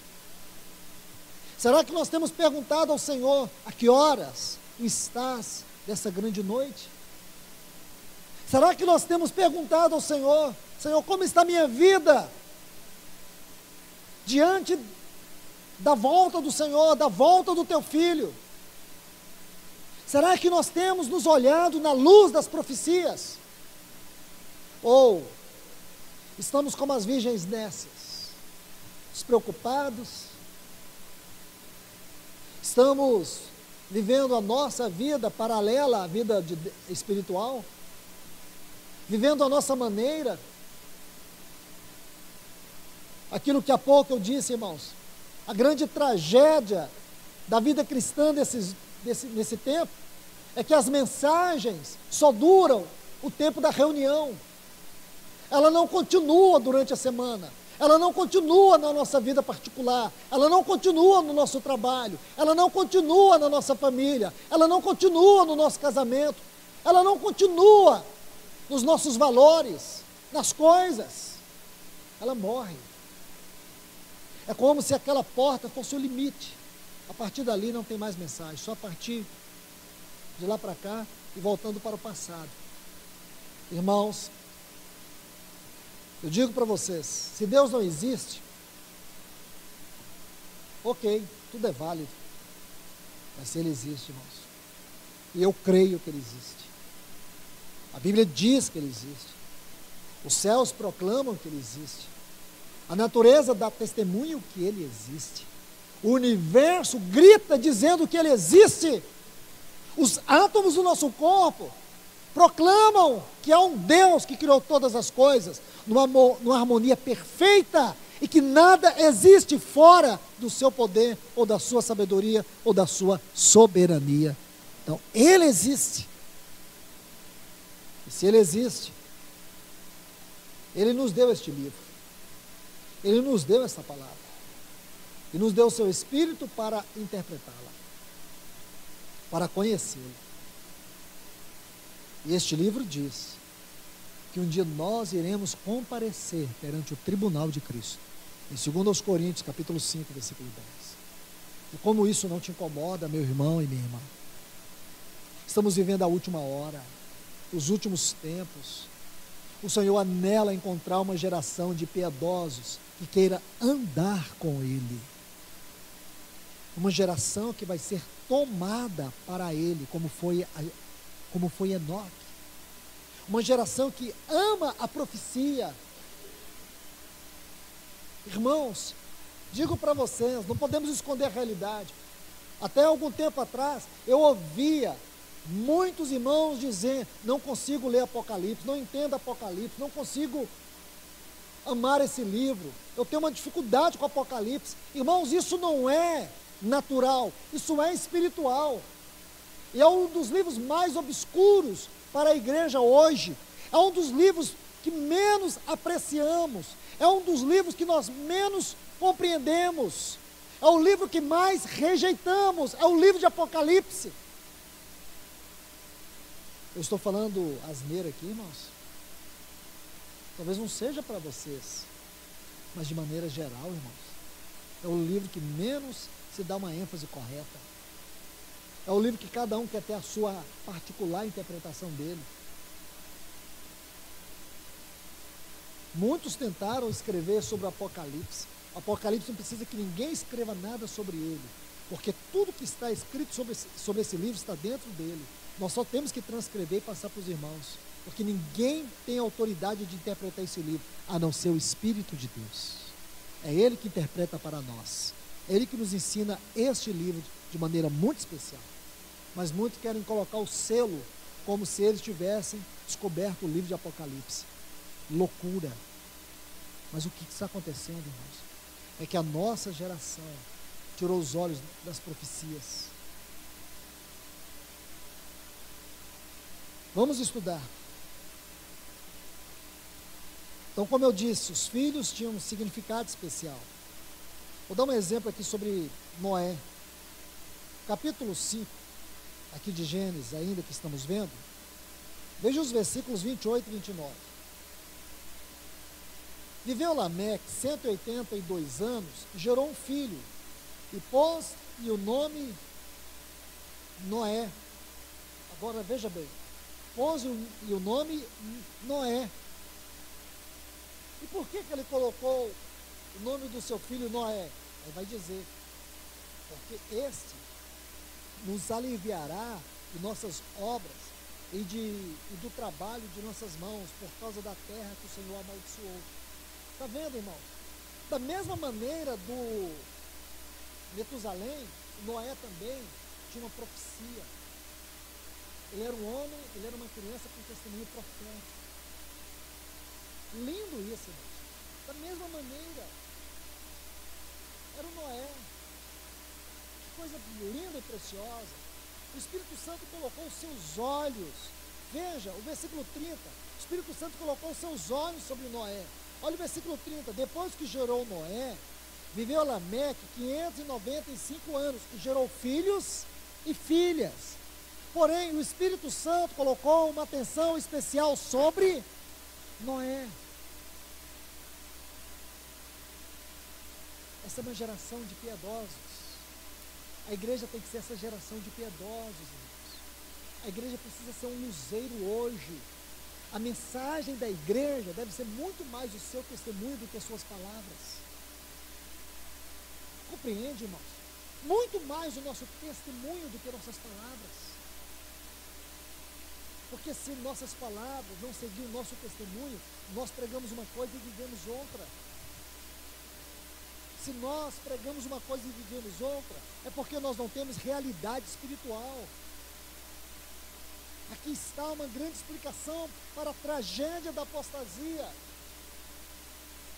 Será que nós temos perguntado ao Senhor, a que horas tu estás dessa grande noite? Será que nós temos perguntado ao Senhor, Senhor, como está a minha vida? Diante da volta do Senhor, da volta do teu Filho. Será que nós temos nos olhado na luz das profecias? Ou estamos como as virgens nécias, despreocupados? Estamos vivendo a nossa vida paralela à vida espiritual? Vivendo a nossa maneira? Aquilo que há pouco eu disse, irmãos, a grande tragédia da vida cristã nesse tempo é que as mensagens só duram o tempo da reunião. Ela não continua durante a semana, ela não continua na nossa vida particular, ela não continua no nosso trabalho, ela não continua na nossa família, ela não continua no nosso casamento, ela não continua nos nossos valores, nas coisas. Ela morre. É como se aquela porta fosse o limite. A partir dali não tem mais mensagem, só a partir de lá para cá e voltando para o passado. Irmãos, eu digo para vocês, se Deus não existe, ok, tudo é válido. Mas se Ele existe, irmãos, e eu creio que Ele existe. A Bíblia diz que Ele existe. Os céus proclamam que Ele existe. A natureza dá testemunho que Ele existe. O universo grita dizendo que Ele existe. Os átomos do nosso corpo proclamam que há um Deus que criou todas as coisas numa harmonia perfeita e que nada existe fora do seu poder ou da sua sabedoria ou da sua soberania. Então, Ele existe. E se Ele existe, Ele nos deu este livro. Ele nos deu essa palavra. E nos deu o seu Espírito para interpretá-la, para conhecê-lo. E este livro diz que um dia nós iremos comparecer perante o tribunal de Cristo. Em 2 Coríntios, capítulo 5, versículo 10. E como isso não te incomoda, meu irmão e minha irmã? Estamos vivendo a última hora, os últimos tempos. O Senhor anela encontrar uma geração de piedosos que queira andar com Ele. Uma geração que vai ser tomada para Ele, como foi Enoque. Uma geração que ama a profecia. Irmãos, digo para vocês, não podemos esconder a realidade. Até algum tempo atrás, eu ouvia muitos irmãos dizendo: não consigo ler Apocalipse, não entendo Apocalipse, não consigo amar esse livro, eu tenho uma dificuldade com Apocalipse. Irmãos, isso não é natural, isso é espiritual. E é um dos livros mais obscuros para a igreja hoje. É um dos livros que menos apreciamos. É um dos livros que nós menos compreendemos. É o livro que mais rejeitamos. É o livro de Apocalipse. Eu estou falando asneira aqui, irmãos? Talvez não seja para vocês, mas de maneira geral, irmãos, é o livro que menos se dá uma ênfase correta. É o livro que cada um quer ter a sua particular interpretação dele. Muitos tentaram escrever sobre o Apocalipse. O Apocalipse não precisa que ninguém escreva nada sobre ele, porque tudo que está escrito sobre esse livro está dentro dele. Nós só temos que transcrever e passar para os irmãos, porque ninguém tem autoridade de interpretar esse livro, a não ser o Espírito de Deus. É Ele que interpreta para nós. É Ele que nos ensina este livro de maneira muito especial. Mas muitos querem colocar o selo como se eles tivessem descoberto o livro de Apocalipse. Loucura. Mas o que está acontecendo, irmãos? É que a nossa geração tirou os olhos das profecias. Vamos estudar. Então, como eu disse, os filhos tinham um significado especial. Vou dar um exemplo aqui sobre Noé. Capítulo 5, aqui de Gênesis, ainda que estamos vendo. Veja os versículos 28 e 29. Viveu Lameque 182 anos e gerou um filho, e pôs-lhe o nome Noé. Agora veja bem, pôs-lhe o nome Noé. E por que ele colocou o nome do seu filho Noé? Ele vai dizer: porque este nos aliviará de nossas obras e do trabalho de nossas mãos, por causa da terra que o Senhor amaldiçoou. Está vendo, irmão? Da mesma maneira do Metusalém, Noé também tinha uma profecia. Ele era um homem, ele era uma criança com testemunho profético. Lindo isso, irmãos. Da mesma maneira, era o Noé. Que coisa linda e preciosa. O Espírito Santo colocou os seus olhos. Veja, o versículo 30. O Espírito Santo colocou os seus olhos sobre Noé. Olha o versículo 30. Depois que gerou Noé, viveu Lameque 595 anos e gerou filhos e filhas. Porém, o Espírito Santo colocou uma atenção especial sobre Noé. Essa é uma geração de piedosos. A igreja tem que ser essa geração de piedosos, irmãos. A igreja precisa ser um luzeiro hoje. A mensagem da igreja deve ser muito mais o seu testemunho do que as suas palavras. Compreende, irmãos? Muito mais o nosso testemunho do que nossas palavras. Porque se nossas palavras não seguirem o nosso testemunho, nós pregamos uma coisa e vivemos outra. Se nós pregamos uma coisa e vivemos outra, é porque nós não temos realidade espiritual. Aqui está uma grande explicação para a tragédia da apostasia.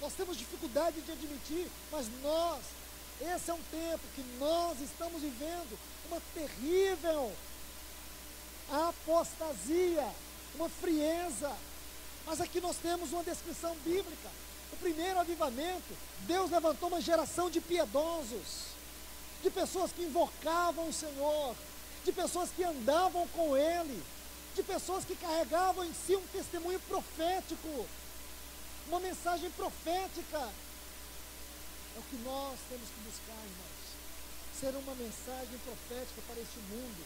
Nós temos dificuldade de admitir, mas esse é um tempo que nós estamos vivendo uma terrível apostasia, uma frieza. Mas aqui nós temos uma descrição bíblica. O primeiro avivamento, Deus levantou uma geração de piedosos, de pessoas que invocavam o Senhor, de pessoas que andavam com Ele. de pessoas que carregavam em si um testemunho profético, uma mensagem profética. É o que nós temos que buscar, irmãos, ser uma mensagem profética para este mundo.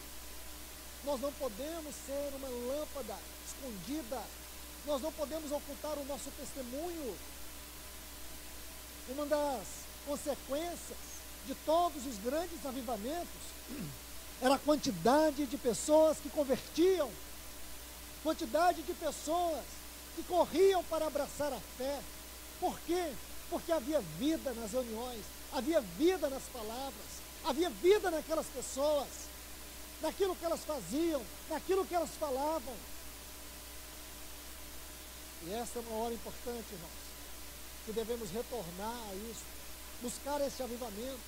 Nós não podemos ser uma lâmpada escondida, nós não podemos ocultar o nosso testemunho. Uma das consequências de todos os grandes avivamentos era a quantidade de pessoas que convertiam, quantidade de pessoas que corriam para abraçar a fé. Por quê? Porque havia vida nas reuniões, havia vida nas palavras, havia vida naquelas pessoas, naquilo que elas faziam, naquilo que elas falavam. E essa é uma hora importante, irmãos, que devemos retornar a isso, buscar esse avivamento,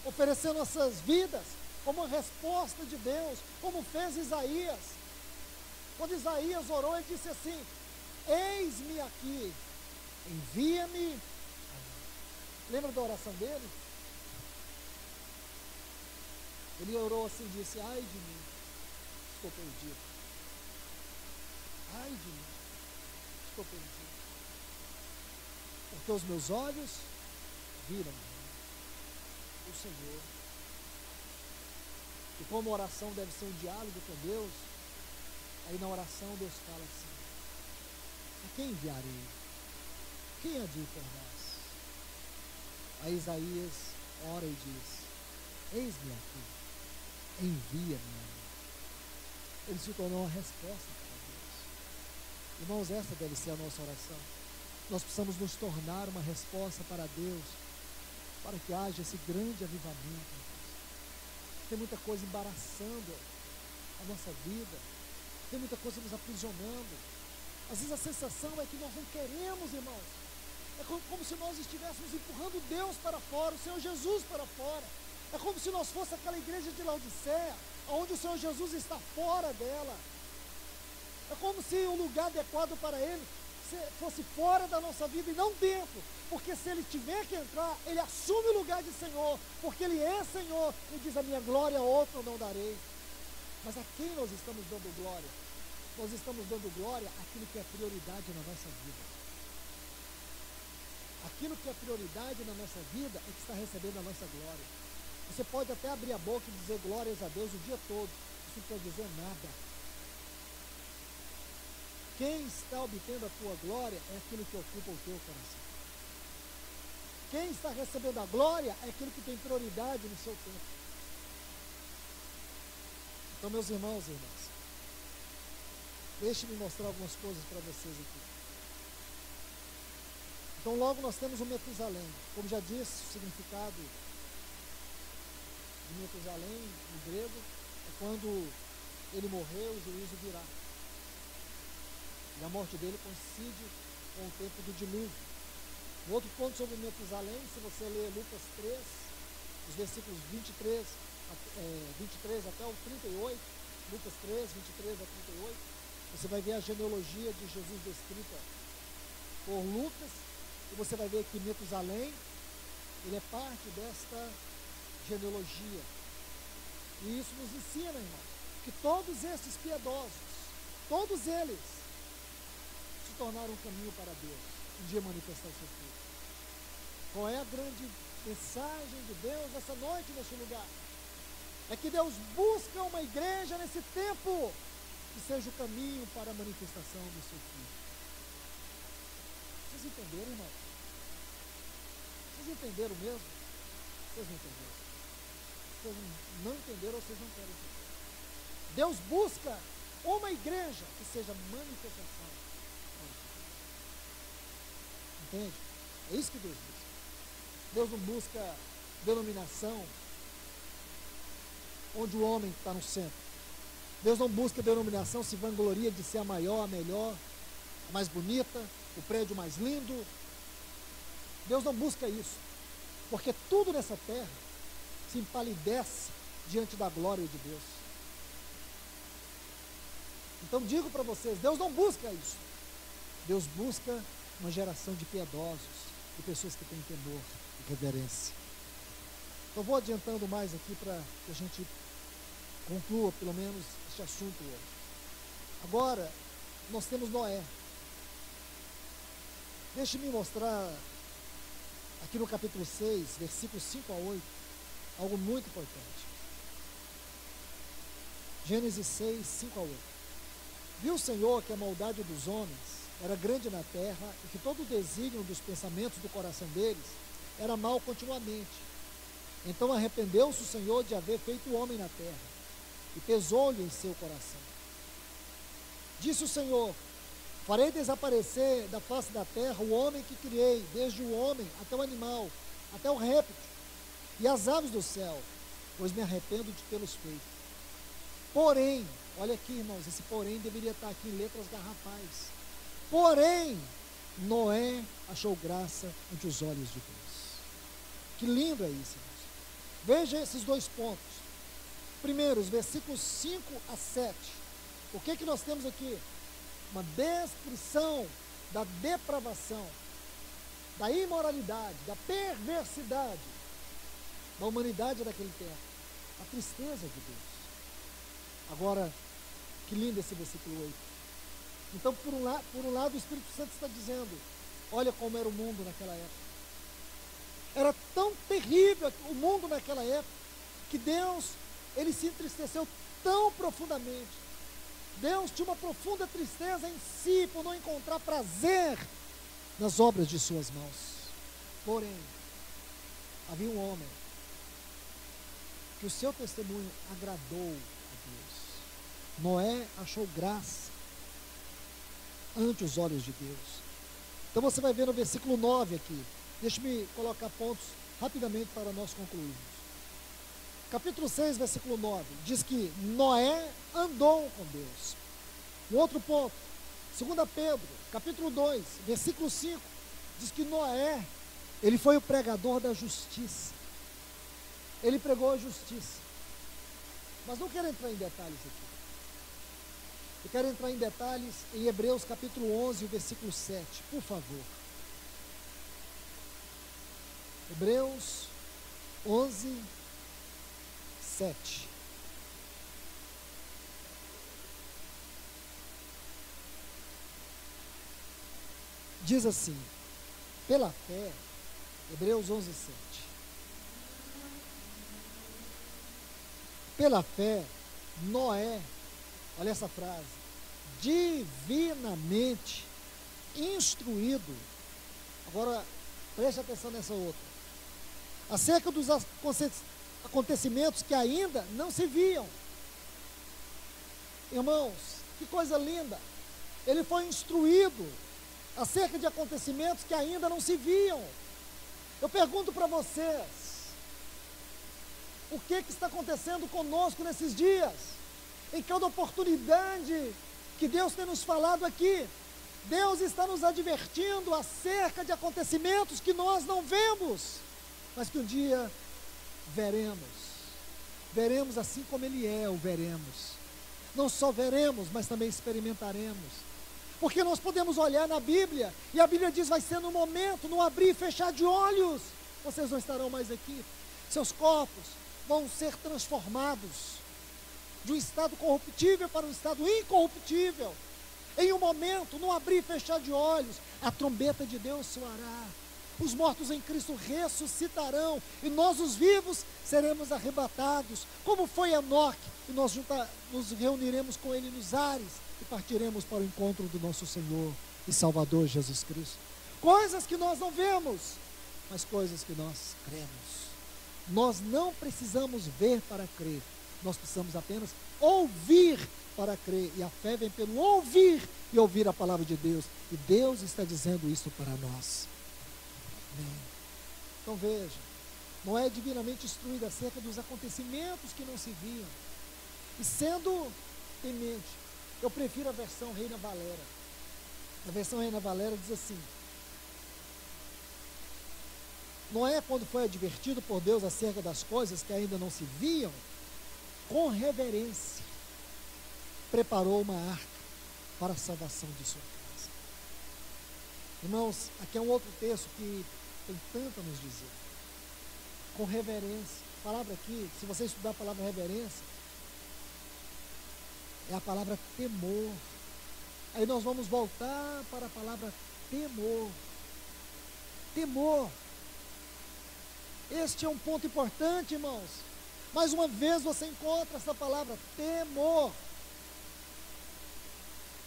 oferecer nossas vidas como uma resposta de Deus, como fez Isaías. Quando Isaías orou, ele disse assim: eis-me aqui, envia-me. Lembra da oração dele? Ele orou assim, disse: ai de mim, estou perdido. Ai de mim, estou perdido. Porque os meus olhos viram o Senhor. E como a oração deve ser um diálogo com Deus, aí na oração Deus fala assim: a quem enviarei? Quem há de ir por nós? Aí Isaías ora e diz: eis-me aqui, envia-me. Ele se tornou uma resposta para Deus. Irmãos, essa deve ser a nossa oração. Nós precisamos nos tornar uma resposta para Deus, para que haja esse grande avivamento. Tem muita coisa embaraçando a nossa vida, tem muita coisa nos aprisionando. Às vezes a sensação é que nós não queremos, irmãos. É como se nós estivéssemos empurrando Deus para fora, o Senhor Jesus para fora. É como se nós fosse aquela igreja de Laodiceia, onde o Senhor Jesus está fora dela. É como se o lugar adequado para Ele fosse fora da nossa vida e não dentro, porque se Ele tiver que entrar, Ele assume o lugar de Senhor, porque Ele é Senhor, e diz: a minha glória a outro eu não darei. Mas a quem nós estamos dando glória? Nós estamos dando glória àquilo que é prioridade na nossa vida. Aquilo que é prioridade na nossa vida é que está recebendo a nossa glória. Você pode até abrir a boca e dizer glórias a Deus o dia todo, isso não quer dizer nada. Quem está obtendo a tua glória é aquilo que ocupa o teu coração. Quem está recebendo a glória é aquilo que tem prioridade no seu tempo. Então, meus irmãos e irmãs, deixe-me mostrar algumas coisas para vocês aqui. Então, logo nós temos o Metusalém. Como já disse, o significado de Metusalém, no grego, é quando ele morreu, o juízo virá. E a morte dele coincide com o tempo do dilúvio. Um outro ponto sobre Metusalém, se você ler Lucas 3, os versículos 23 até o 38, Lucas 3, 23 a 38, você vai ver a genealogia de Jesus descrita por Lucas, e você vai ver que Metusalém, ele é parte desta genealogia. E isso nos ensina, irmão, que todos esses piedosos, todos eles, se tornaram um caminho para Deus, um dia manifestar o seu filho. Qual é a grande mensagem de Deus nessa noite, neste lugar? É que Deus busca uma igreja nesse tempo que seja o caminho para a manifestação do seu filho. Vocês entenderam, irmão? Vocês entenderam mesmo? Vocês não entenderam. Vocês não entenderam ou vocês não querem entender. Deus busca uma igreja que seja manifestação. Entende? É isso que Deus busca. Deus não busca denominação onde o homem está no centro. Deus não busca denominação, se vangloria de ser a maior, a melhor, a mais bonita, o prédio mais lindo. Deus não busca isso, porque tudo nessa terra se empalidece diante da glória de Deus. Então digo para vocês, Deus não busca isso. Deus busca uma geração de piedosos, de pessoas que têm temor e reverência. Então vou adiantando mais aqui para que a gente conclua pelo menos este assunto hoje. Agora, nós temos Noé. Deixe-me mostrar aqui no capítulo 6, versículos 5 a 8, algo muito importante. Gênesis 6, 5 a 8. Viu o Senhor que a maldade dos homens era grande na terra e que todo o desígnio dos pensamentos do coração deles era mal continuamente. Então arrependeu-se o Senhor de haver feito o homem na terra e pesou-lhe em seu coração. Disse o Senhor: farei desaparecer da face da terra o homem que criei, desde o homem até o animal, até o réptil e as aves do céu, pois me arrependo de tê-los feito. Porém, olha aqui, irmãos, esse porém deveria estar aqui em letras garrafais. Porém, Noé achou graça ante os olhos de Deus. Que lindo é isso, irmãos. Veja esses dois pontos. Primeiro, os versículos 5 a 7. O que nós temos aqui? Uma descrição da depravação, da imoralidade, da perversidade da humanidade daquele tempo. A tristeza de Deus. Agora, que lindo esse versículo 8. Então, por um lado, o Espírito Santo está dizendo: olha como era o mundo naquela época. Era tão terrível o mundo naquela época, que Deus, ele se entristeceu tão profundamente. Deus tinha uma profunda tristeza em si, por não encontrar prazer nas obras de suas mãos. Porém, havia um homem, que o seu testemunho agradou a Deus. Noé achou graça ante os olhos de Deus. Então você vai ver no versículo 9 aqui. Deixe-me colocar pontos rapidamente para nós concluirmos. Capítulo 6, versículo 9, diz que Noé andou com Deus. Um outro ponto, 2 Pedro, capítulo 2, versículo 5, diz que Noé, ele foi o pregador da justiça. Ele pregou a justiça. Mas não quero entrar em detalhes aqui. Eu quero entrar em detalhes em Hebreus capítulo 11, versículo 7, por favor. Hebreus 11, 7. Diz assim: pela fé, Hebreus 11, 7. Pela fé, Noé, olha essa frase, divinamente instruído. Agora, preste atenção nessa outra. Acerca dos acontecimentos que ainda não se viam. Irmãos, que coisa linda. Ele foi instruído acerca de acontecimentos que ainda não se viam. Eu pergunto para vocês, o que está acontecendo conosco nesses dias? Em cada oportunidade que Deus tem nos falado aqui, Deus está nos advertindo acerca de acontecimentos que nós não vemos, mas que um dia veremos assim como Ele é, o veremos. Não só veremos, mas também experimentaremos. Porque nós podemos olhar na Bíblia, e a Bíblia diz: vai ser no momento, no abrir e fechar de olhos, vocês não estarão mais aqui. Seus corpos vão ser transformados de um estado corruptível para um estado incorruptível. Em um momento, no abrir e fechar de olhos, a trombeta de Deus soará. Os mortos em Cristo ressuscitarão, e nós, os vivos, seremos arrebatados, como foi Enoque, e nós nos reuniremos com ele nos ares, e partiremos para o encontro do nosso Senhor e Salvador Jesus Cristo. Coisas que nós não vemos, mas coisas que nós cremos. Nós não precisamos ver para crer, nós precisamos apenas ouvir para crer, e a fé vem pelo ouvir e ouvir a palavra de Deus, e Deus está dizendo isso para nós. Amém. Então veja, Noé é divinamente instruído acerca dos acontecimentos que não se viam, e sendo temente, eu prefiro a versão Reina Valera. A versão Reina Valera diz assim: Noé, quando foi advertido por Deus acerca das coisas que ainda não se viam, com reverência, preparou uma arca para a salvação de sua casa. Irmãos, aqui é um outro texto que tem tanto a nos dizer. Com reverência. A palavra aqui, se você estudar a palavra reverência, é a palavra temor. Aí nós vamos voltar para a palavra temor. Temor. Este é um ponto importante, irmãos. Mais uma vez você encontra essa palavra, temor.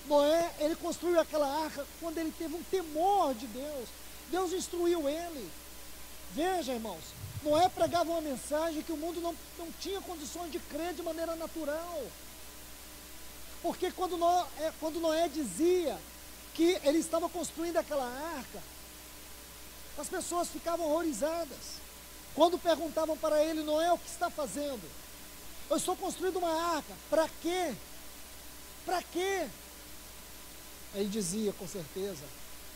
Noé, ele construiu aquela arca quando ele teve um temor de Deus. Deus instruiu ele. Veja, irmãos, Noé pregava uma mensagem que o mundo não tinha condições de crer de maneira natural. Porque quando Noé dizia que ele estava construindo aquela arca, as pessoas ficavam horrorizadas. Quando perguntavam para ele: Noé, o que está fazendo? Eu estou construindo uma arca. Para quê? Para quê? Aí dizia, com certeza,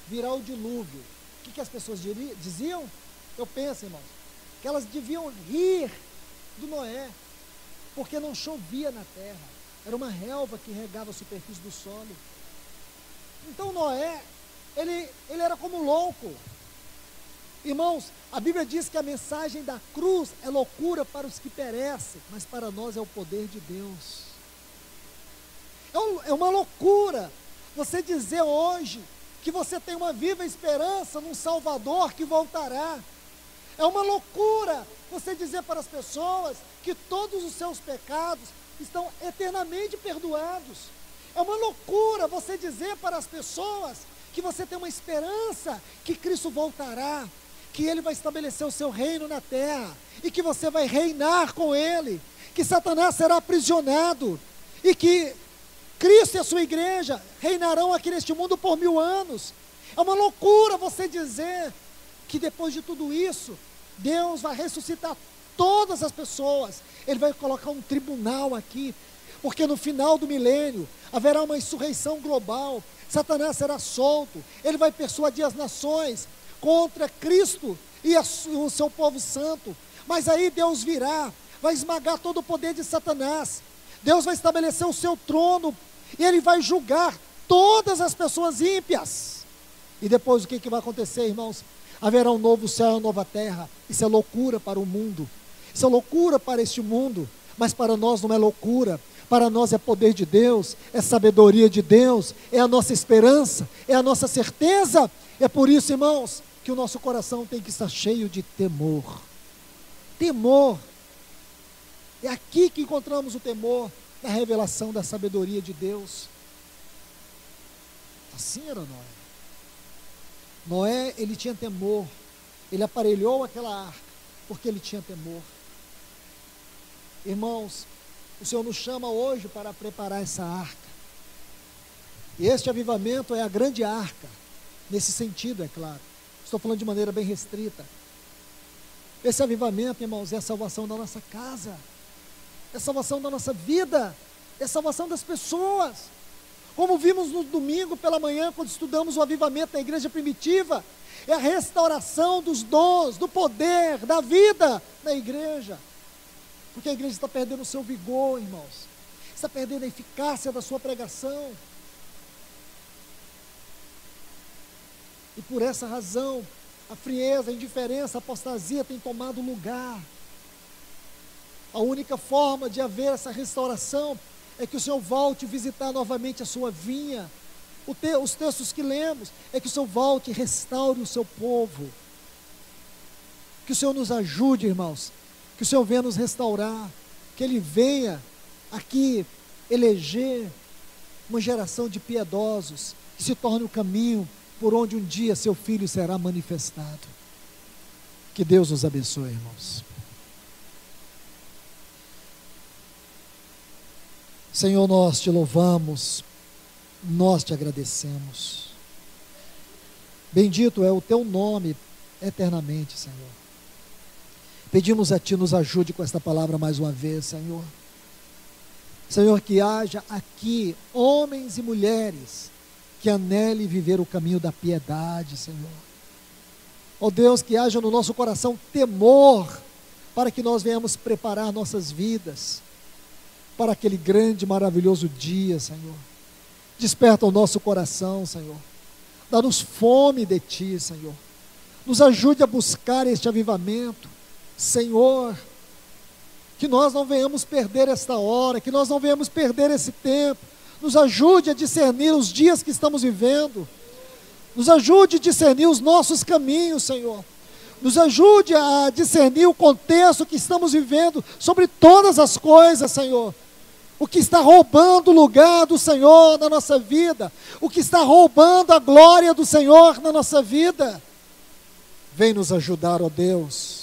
virá o dilúvio. O que as pessoas diziam? Eu penso, irmãos, que elas deviam rir do Noé, porque não chovia na terra. Era uma relva que regava a superfície do solo. Então Noé, ele era como louco. Irmãos, a Bíblia diz que a mensagem da cruz é loucura para os que perecem, mas para nós é o poder de Deus. É uma loucura você dizer hoje que você tem uma viva esperança num Salvador que voltará. É uma loucura você dizer para as pessoas que todos os seus pecados estão eternamente perdoados. É uma loucura você dizer para as pessoas que você tem uma esperança que Cristo voltará, que Ele vai estabelecer o seu reino na terra, e que você vai reinar com Ele, que Satanás será aprisionado, e que Cristo e a sua igreja reinarão aqui neste mundo por 1000 anos. É uma loucura você dizer que depois de tudo isso, Deus vai ressuscitar todas as pessoas, Ele vai colocar um tribunal aqui, porque no final do milênio haverá uma insurreição global, Satanás será solto, ele vai persuadir as nações contra Cristo e o seu povo santo, mas aí Deus virá, vai esmagar todo o poder de Satanás, Deus vai estabelecer o seu trono, e Ele vai julgar todas as pessoas ímpias, e depois o que vai acontecer, irmãos? Haverá um novo céu e uma nova terra. Isso é loucura para o mundo, isso é loucura para este mundo, mas para nós não é loucura, para nós é poder de Deus, é sabedoria de Deus, é a nossa esperança, é a nossa certeza. É por isso, irmãos, que o nosso coração tem que estar cheio de temor. Temor. É aqui que encontramos o temor, na revelação da sabedoria de Deus. Assim era Noé. Noé, ele tinha temor, ele aparelhou aquela arca, porque ele tinha temor. Irmãos, o Senhor nos chama hoje para preparar essa arca, e este avivamento é a grande arca, nesse sentido, é claro, estou falando de maneira bem restrita. Esse avivamento, irmãos, é a salvação da nossa casa, é a salvação da nossa vida, é a salvação das pessoas. Como vimos no domingo pela manhã, quando estudamos o avivamento na igreja primitiva, é a restauração dos dons, do poder, da vida na igreja, porque a igreja está perdendo o seu vigor, irmãos, está perdendo a eficácia da sua pregação, e por essa razão, a frieza, a indiferença, a apostasia tem tomado lugar. A única forma de haver essa restauração é que o Senhor volte visitar novamente a sua vinha. Os textos que lemos é que o Senhor volte e restaure o seu povo. Que o Senhor nos ajude, irmãos, que o Senhor venha nos restaurar, que Ele venha aqui eleger uma geração de piedosos, que se torne o caminho por onde um dia seu Filho será manifestado. Que Deus nos abençoe, irmãos. Senhor, nós te louvamos, nós te agradecemos. Bendito é o teu nome eternamente, Senhor. Pedimos a ti, nos ajude com esta palavra mais uma vez, Senhor. Senhor, que haja aqui homens e mulheres que anelem viver o caminho da piedade, Senhor. Ó Deus, que haja no nosso coração temor, para que nós venhamos preparar nossas vidas para aquele grande, maravilhoso dia, Senhor. Desperta o nosso coração, Senhor. Dá-nos fome de ti, Senhor. Nos ajude a buscar este avivamento, Senhor. Que nós não venhamos perder esta hora, que nós não venhamos perder esse tempo. Nos ajude a discernir os dias que estamos vivendo. Nos ajude a discernir os nossos caminhos, Senhor. Nos ajude a discernir o contexto que estamos vivendo sobre todas as coisas, Senhor. O que está roubando o lugar do Senhor na nossa vida. O que está roubando a glória do Senhor na nossa vida. Vem nos ajudar, ó Deus.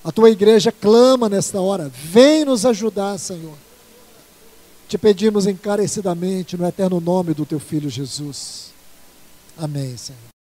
A tua igreja clama nesta hora. Vem nos ajudar, Senhor. Te pedimos encarecidamente no eterno nome do teu Filho Jesus. Amém, Senhor.